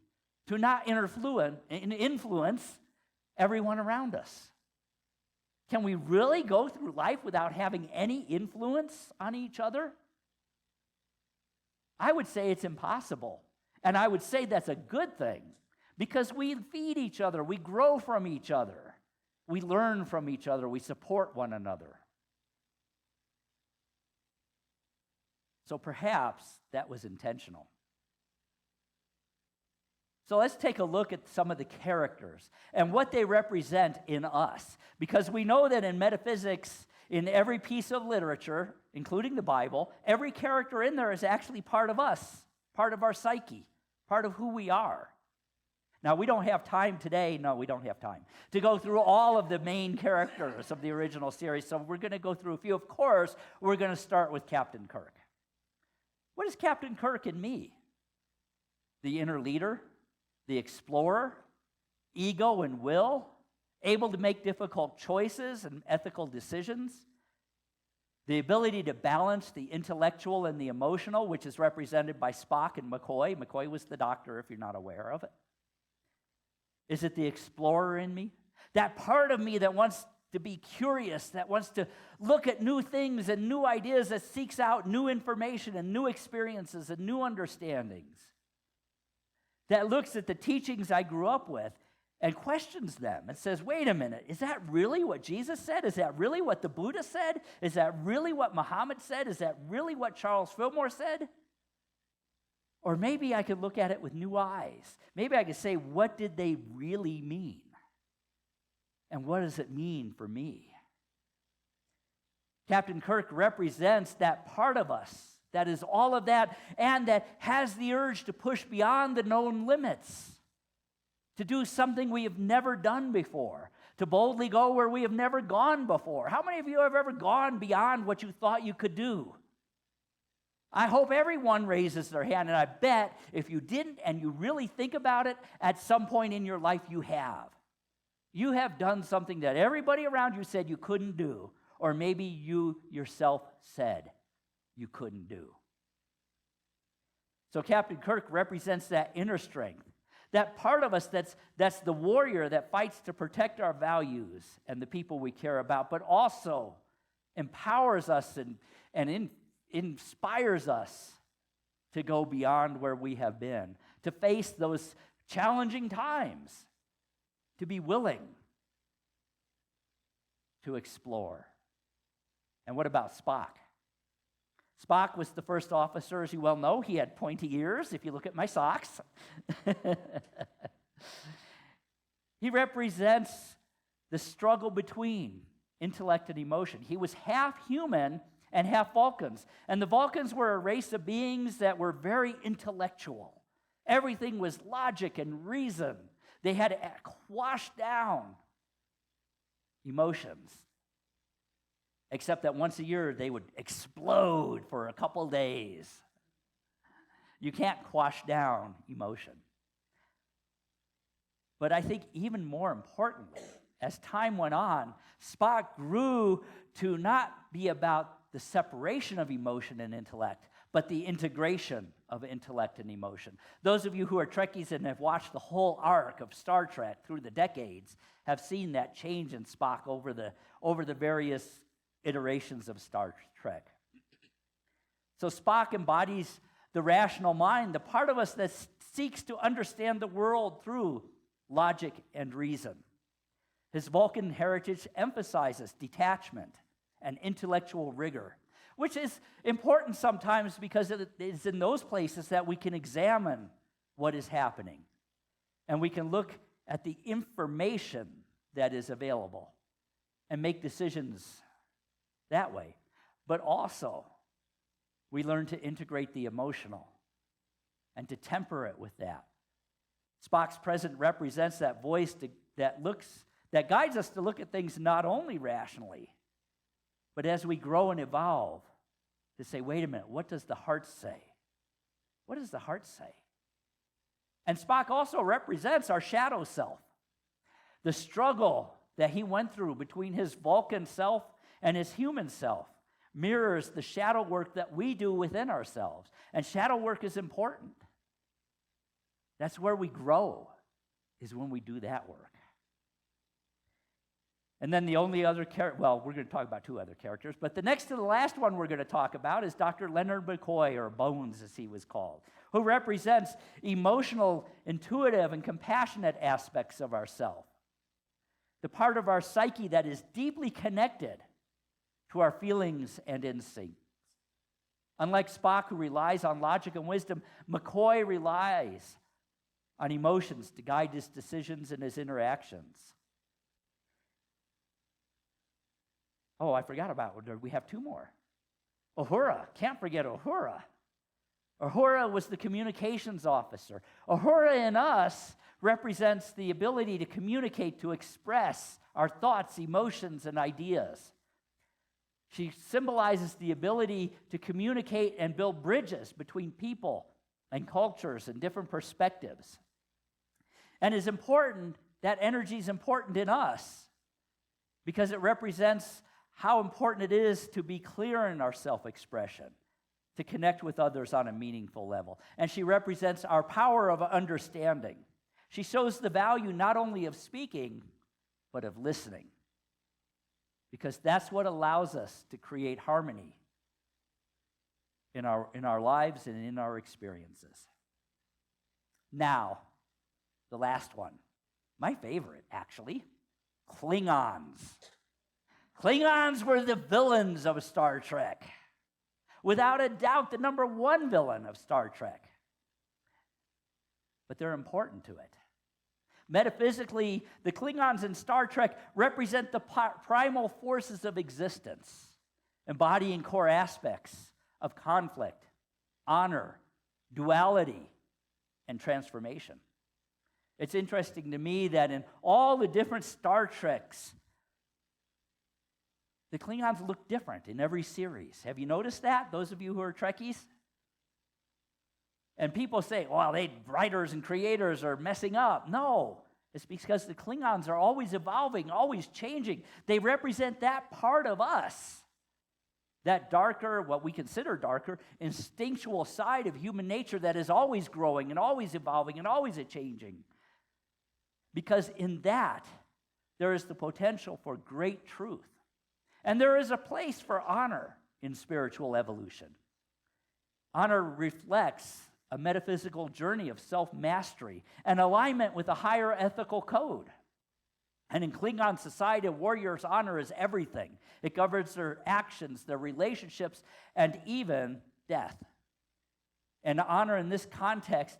to not influence everyone around us? Can we really go through life without having any influence on each other? I would say it's impossible. And I would say that's a good thing because we feed each other, we grow from each other, we learn from each other, we support one another. So perhaps that was intentional. So let's take a look at some of the characters and what they represent in us. Because we know that in metaphysics, in every piece of literature, including the Bible, every character in there is actually part of us, part of our psyche, part of who we are. Now, we don't have time today, to go through all of the main characters of the original series, so we're going to go through a few. Of course, we're going to start with Captain Kirk. What is Captain Kirk in me? The inner leader, the explorer, ego and will, able to make difficult choices and ethical decisions, the ability to balance the intellectual and the emotional, which is represented by Spock and McCoy. McCoy was the doctor, if you're not aware of it. Is it the explorer in me? That part of me that wants to be curious, that wants to look at new things and new ideas, that seeks out new information and new experiences and new understandings, that looks at the teachings I grew up with and questions them and says, wait a minute, is that really what Jesus said? Is that really what the Buddha said? Is that really what Muhammad said? Is that really what Charles Fillmore said? Or maybe I could look at it with new eyes. Maybe I could say, what did they really mean? And what does it mean for me? Captain Kirk represents that part of us that is all of that and that has the urge to push beyond the known limits, to do something we have never done before, to boldly go where we have never gone before. How many of you have ever gone beyond what you thought you could do? I hope everyone raises their hand, and I bet if you didn't and you really think about it, at some point in your life you have. You have done something that everybody around you said you couldn't do, or maybe you yourself said you couldn't do. So Captain Kirk represents that inner strength, that part of us that's the warrior that fights to protect our values and the people we care about, but also empowers us and inspires us to go beyond where we have been, to face those challenging times, to be willing to explore. And what about Spock? Spock was the first officer, as you well know. He had pointy ears, if you look at my socks. He represents the struggle between intellect and emotion. He was half human and half Vulcans. And the Vulcans were a race of beings that were very intellectual. Everything was logic and reason. They had to quash down emotions. Except that once a year, they would explode for a couple days. You can't quash down emotion. But I think even more importantly, as time went on, Spock grew to not be about the separation of emotion and intellect, but the integration of intellect and emotion. Those of you who are Trekkies and have watched the whole arc of Star Trek through the decades have seen that change in Spock over the various iterations of Star Trek. So Spock embodies the rational mind, the part of us that seeks to understand the world through logic and reason. His Vulcan heritage emphasizes detachment and intellectual rigor, which is important sometimes because it is in those places that we can examine what is happening. And we can look at the information that is available and make decisions that way. But also, we learn to integrate the emotional and to temper it with that. Spock's present represents that voice that guides us to look at things not only rationally, but as we grow and evolve, to say, wait a minute, what does the heart say? What does the heart say? And Spock also represents our shadow self. The struggle that he went through between his Vulcan self and his human self mirrors the shadow work that we do within ourselves. And shadow work is important. That's where we grow, is when we do that work. And then the only other character, well, we're going to talk about two other characters, but the next to the last one we're going to talk about is Dr. Leonard McCoy, or Bones as he was called, who represents emotional, intuitive, and compassionate aspects of ourself. The part of our psyche that is deeply connected to our feelings and instincts. Unlike Spock, who relies on logic and wisdom, McCoy relies on emotions to guide his decisions and his interactions. Oh, I forgot about one. We have two more. Uhura. Can't forget Uhura. Uhura was the communications officer. Uhura in us represents the ability to communicate, to express our thoughts, emotions, and ideas. She symbolizes the ability to communicate and build bridges between people and cultures and different perspectives. And is important, that energy is important in us because it represents how important it is to be clear in our self-expression, to connect with others on a meaningful level. And she represents our power of understanding. She shows the value not only of speaking, but of listening, because that's what allows us to create harmony in our lives and in our experiences. Now, the last one, my favorite, actually, Klingons. Klingons were the villains of Star Trek. Without a doubt, the number one villain of Star Trek. But they're important to it. Metaphysically, the Klingons in Star Trek represent the primal forces of existence, embodying core aspects of conflict, honor, duality, and transformation. It's interesting to me that in all the different Star Treks, the Klingons look different in every series. Have you noticed that, those of you who are Trekkies? And people say, well, writers and creators are messing up. No, it's because the Klingons are always evolving, always changing. They represent that part of us, that darker, what we consider darker, instinctual side of human nature that is always growing and always evolving and always changing. Because in that, there is the potential for great truth. And there is a place for honor in spiritual evolution. Honor reflects a metaphysical journey of self-mastery and alignment with a higher ethical code. And in Klingon society, a warrior's honor is everything. It governs their actions, their relationships, and even death. And honor in this context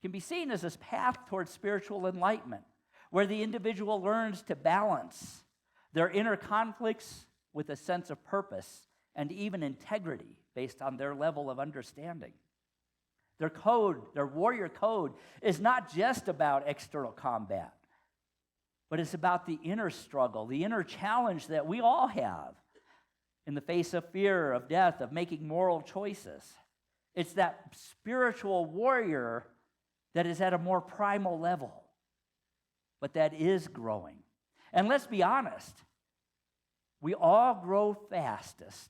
can be seen as this path towards spiritual enlightenment, where the individual learns to balance their inner conflicts with a sense of purpose and even integrity based on their level of understanding. Their code, their warrior code, is not just about external combat, but it's about the inner struggle, the inner challenge that we all have in the face of fear, of death, of making moral choices. It's that spiritual warrior that is at a more primal level, but that is growing. And let's be honest, we all grow fastest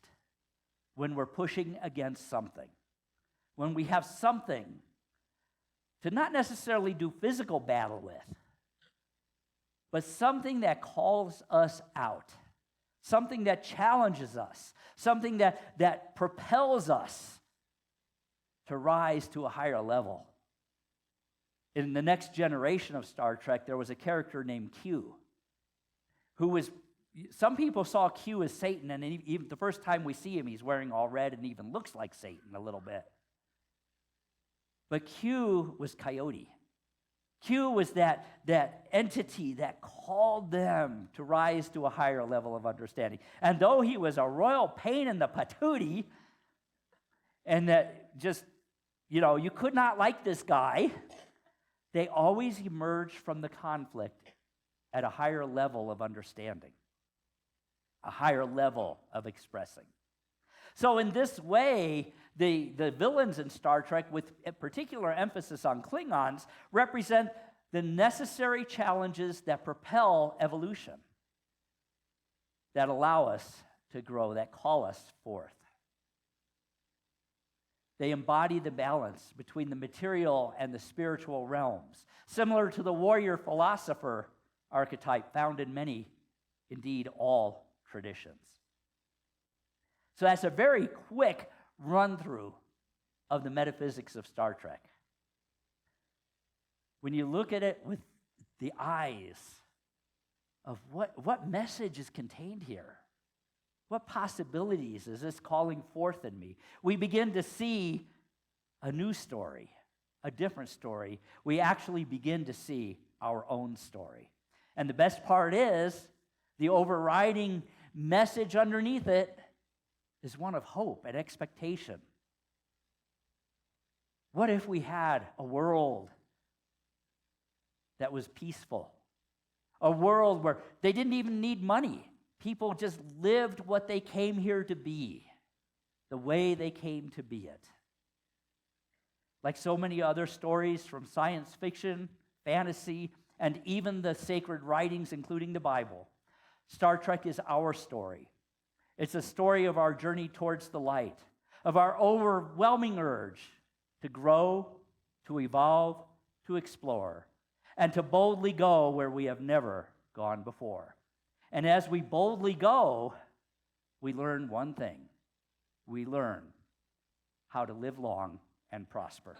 when we're pushing against something. when we have something to not necessarily do physical battle with, but something that calls us out, something that challenges us, something that propels us to rise to a higher level. In the next generation of Star Trek, there was a character named Q, who was, some people saw Q as Satan, and even the first time we see him, he's wearing all red and even looks like Satan a little bit. But Q was Coyote. Q was that entity that called them to rise to a higher level of understanding. And though he was a royal pain in the patootie, and that just, you could not like this guy, they always emerged from the conflict at a higher level of understanding, a higher level of expressing. So in this way, the villains in Star Trek, with a particular emphasis on Klingons, represent the necessary challenges that propel evolution, that allow us to grow, that call us forth. They embody the balance between the material and the spiritual realms, similar to the warrior philosopher archetype found in many, indeed all, traditions. So that's a very quick run-through of the metaphysics of Star Trek. When you look at it with the eyes of what message is contained here, what possibilities is this calling forth in me, we begin to see a new story, a different story. We actually begin to see our own story. And the best part is, the overriding message underneath it is one of hope and expectation. What if we had a world that was peaceful? A world where they didn't even need money. People just lived what they came here to be, the way they came to be it. Like so many other stories from science fiction, fantasy, and even the sacred writings, including the Bible, Star Trek is our story. It's a story of our journey towards the light, of our overwhelming urge to grow, to evolve, to explore, and to boldly go where we have never gone before. And as we boldly go, we learn one thing. We learn how to live long and prosper.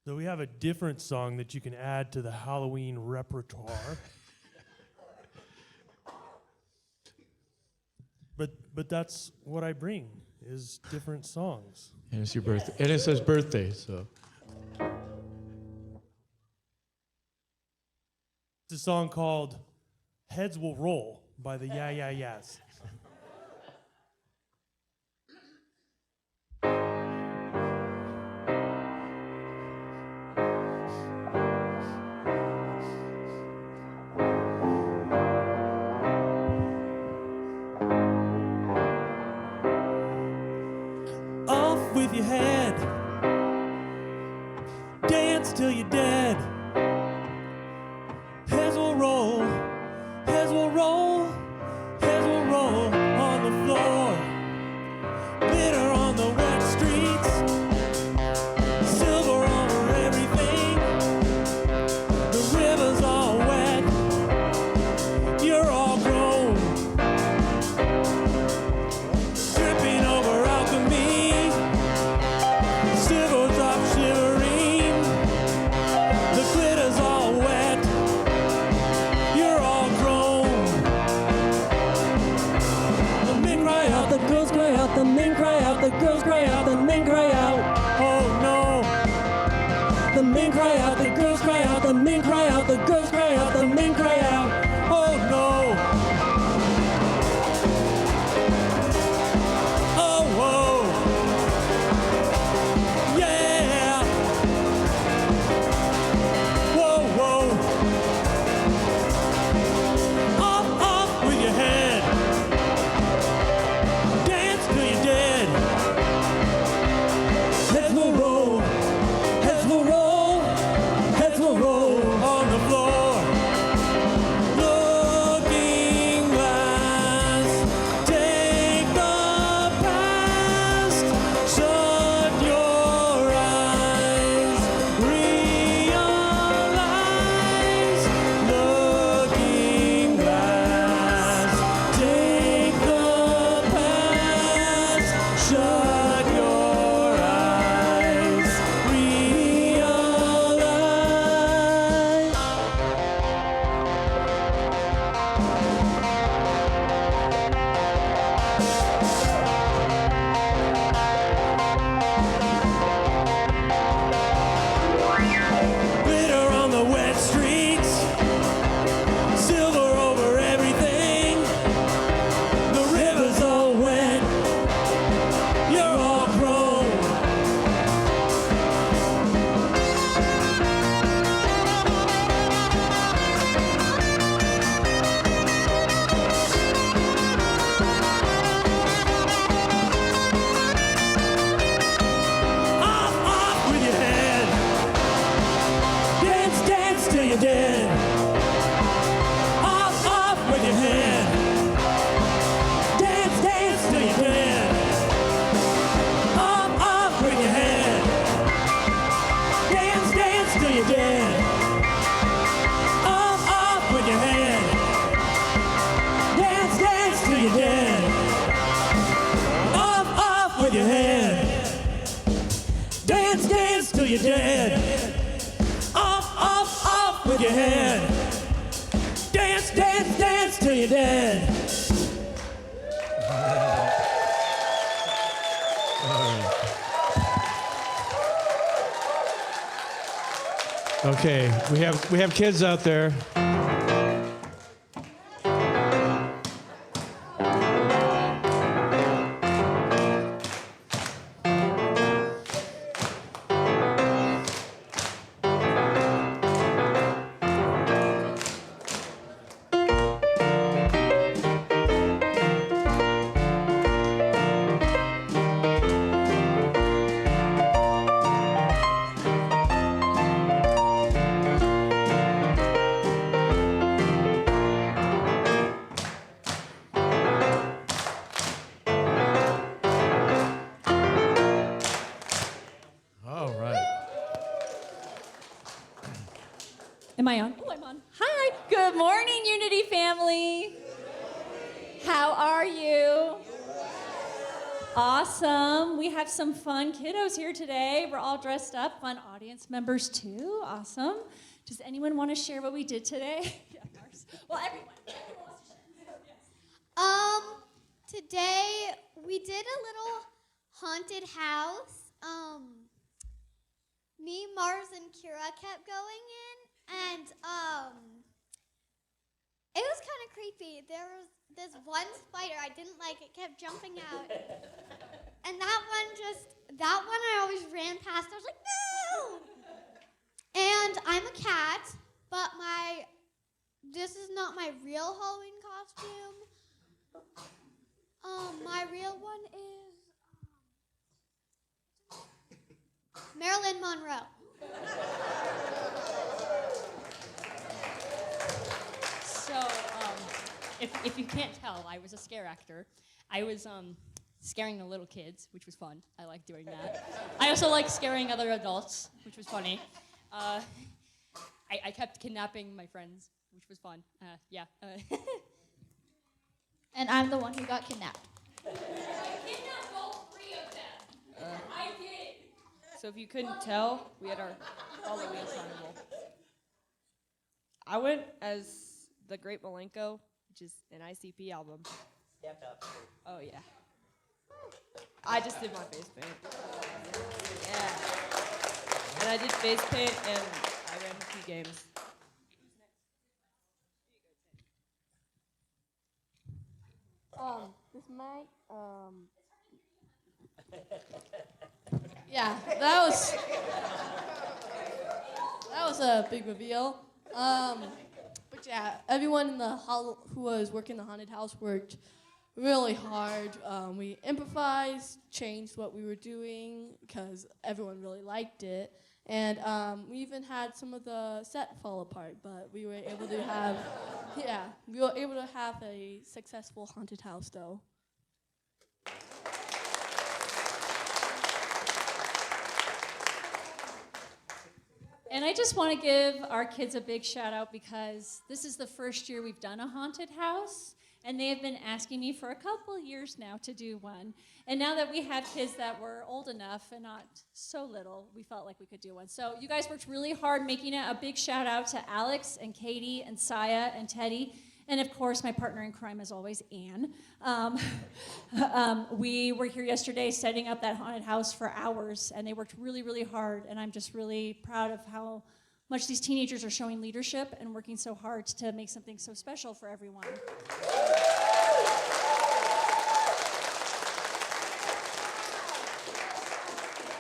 So we have a different song that you can add to the Halloween repertoire. But that's what I bring, is different songs. And it's your birthday. And it says birthday, so. It's a song called Heads Will Roll by the Yeah Yeah Yeahs. With your head, dance till you're dead. Heads will roll, heads will roll, heads will roll on the floor. Glitter on the wet streets, silver over everything. The river's all wet, you're all grown, dripping over alchemy. Silver drop shivering, the glitter's all wet, you're all grown. The men cry out, the girls cry out, the men cry out, the girls cry out, the men cry out, oh no. The men cry out, the girls cry out, the men cry out, the girls cry out, the men cry out, oh no. Oh, whoa. head. Off with your head. Dance, dance, dance till you're dead. Okay, we have kids out there. All right. Am I on? Oh, I'm on. Hi. Good morning, Unity family. How are you? Awesome. We have some fun kiddos here today. We're all dressed up. Fun audience members, too. Awesome. Does anyone want to share what we did today? Yeah, Mars. Well, everyone. Everyone wants to share. Yes. Today we did a little haunted house. Me, Mars, and Kira kept going in, and it was kind of creepy. There was this one spider I didn't like. It kept jumping out, and that one I always ran past. I was like, no! And I'm a cat, but this is not my real Halloween costume. My real one is Marilyn Monroe. So, if you can't tell, I was a scare actor. I was scaring the little kids, which was fun. I like doing that. I also like scaring other adults, which was funny. I kept kidnapping my friends, which was fun. Yeah. And I'm the one who got kidnapped. I kidnapped all three of them. I did. So if you couldn't tell, we had our Halloween carnival. I went as the Great Malenko, which is an ICP album. Stand up. Oh, yeah. I just did my face paint. Yeah. And I did face paint, and I ran a few games. This mic, yeah, that was a big reveal. But yeah, everyone in the who was working the haunted house worked really hard. We improvised, changed what we were doing because everyone really liked it. And we even had some of the set fall apart, but we were able to have, we were able to have a successful haunted house though. And I just want to give our kids a big shout out because this is the first year we've done a haunted house, and they have been asking me for a couple years now to do one. And now that we have kids that were old enough and not so little, we felt like we could do one. So you guys worked really hard making it. A big shout out to Alex and Katie and Saya and Teddy. And of course, my partner in crime, as always, Anne. We were here yesterday setting up that haunted house for hours, and they worked really, really hard. And I'm just really proud of how much these teenagers are showing leadership and working so hard to make something so special for everyone.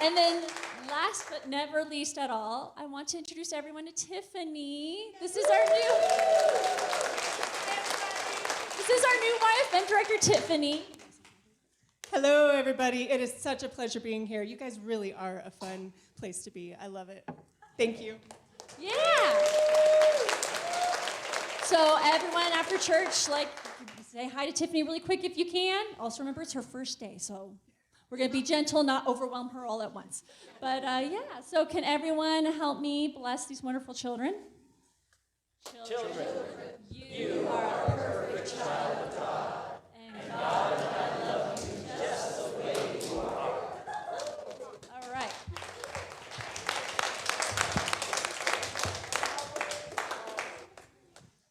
And then last but never least at all, I want to introduce everyone to Tiffany. This is our new YFM director, Tiffany. Hello, everybody. It is such a pleasure being here. You guys really are a fun place to be. I love it. Thank you. Yeah. So everyone after church, say hi to Tiffany really quick if you can. Also remember it's her first day, so we're going to be gentle, not overwhelm her all at once. But so can everyone help me bless these wonderful children? Children. You are a perfect child of God, and God and I love you just the way you are. All right.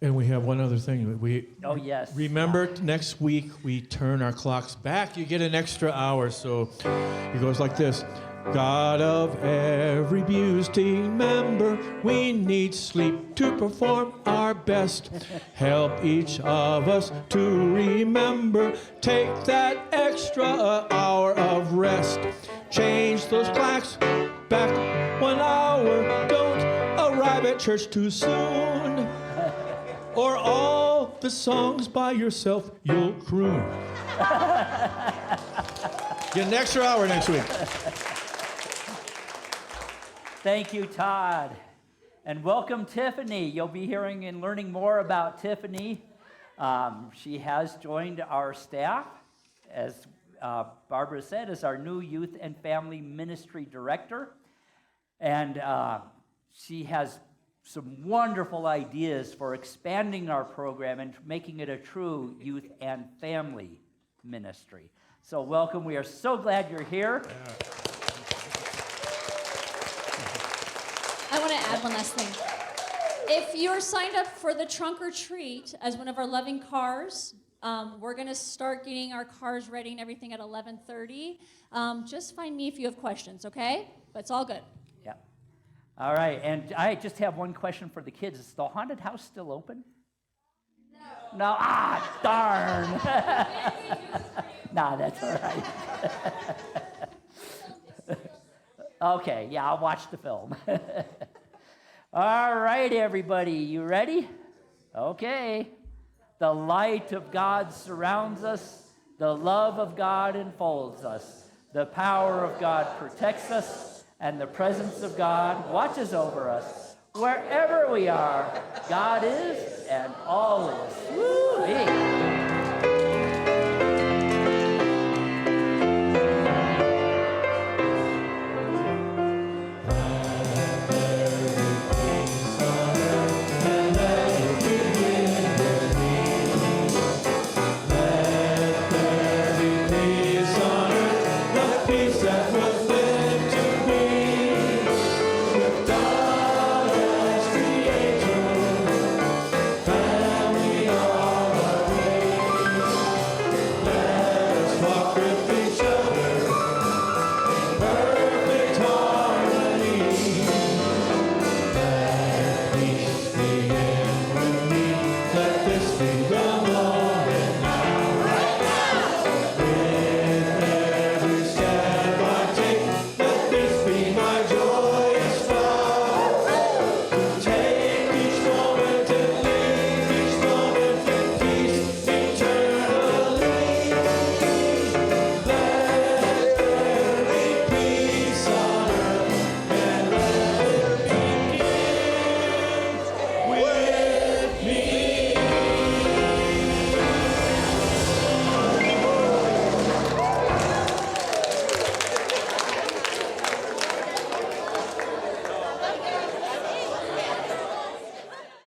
And we have one other thing. Oh, yes. Remember, next week we turn our clocks back. You get an extra hour. So it goes like this. God of every Buse team member, we need sleep to perform our best. Help each of us to remember. Take that extra hour of rest. Change those clocks back 1 hour. Don't arrive at church too soon. Or all the songs by yourself you'll croon. Get an extra hour next week. Thank you, Todd. And welcome, Tiffany. You'll be hearing and learning more about Tiffany. She has joined our staff, as Barbara said, as our new Youth and Family Ministry Director. And she has some wonderful ideas for expanding our program and making it a true youth and family ministry. So welcome. We are so glad you're here. I want to add one last thing. If you're signed up for the trunk or treat as one of our loving cars, we're going to start getting our cars ready and everything at 11:30. Just find me if you have questions, okay? But it's all good. Yeah. All right, and I just have one question for the kids. Is the haunted house still open? No. No? Ah, darn. Nah, that's all right. Okay, yeah, I'll watch the film. All right, everybody, you ready? Okay. The light of God surrounds us. The love of God enfolds us. The power of God protects us. And the presence of God watches over us. Wherever we are, God is and always. Woo-wee.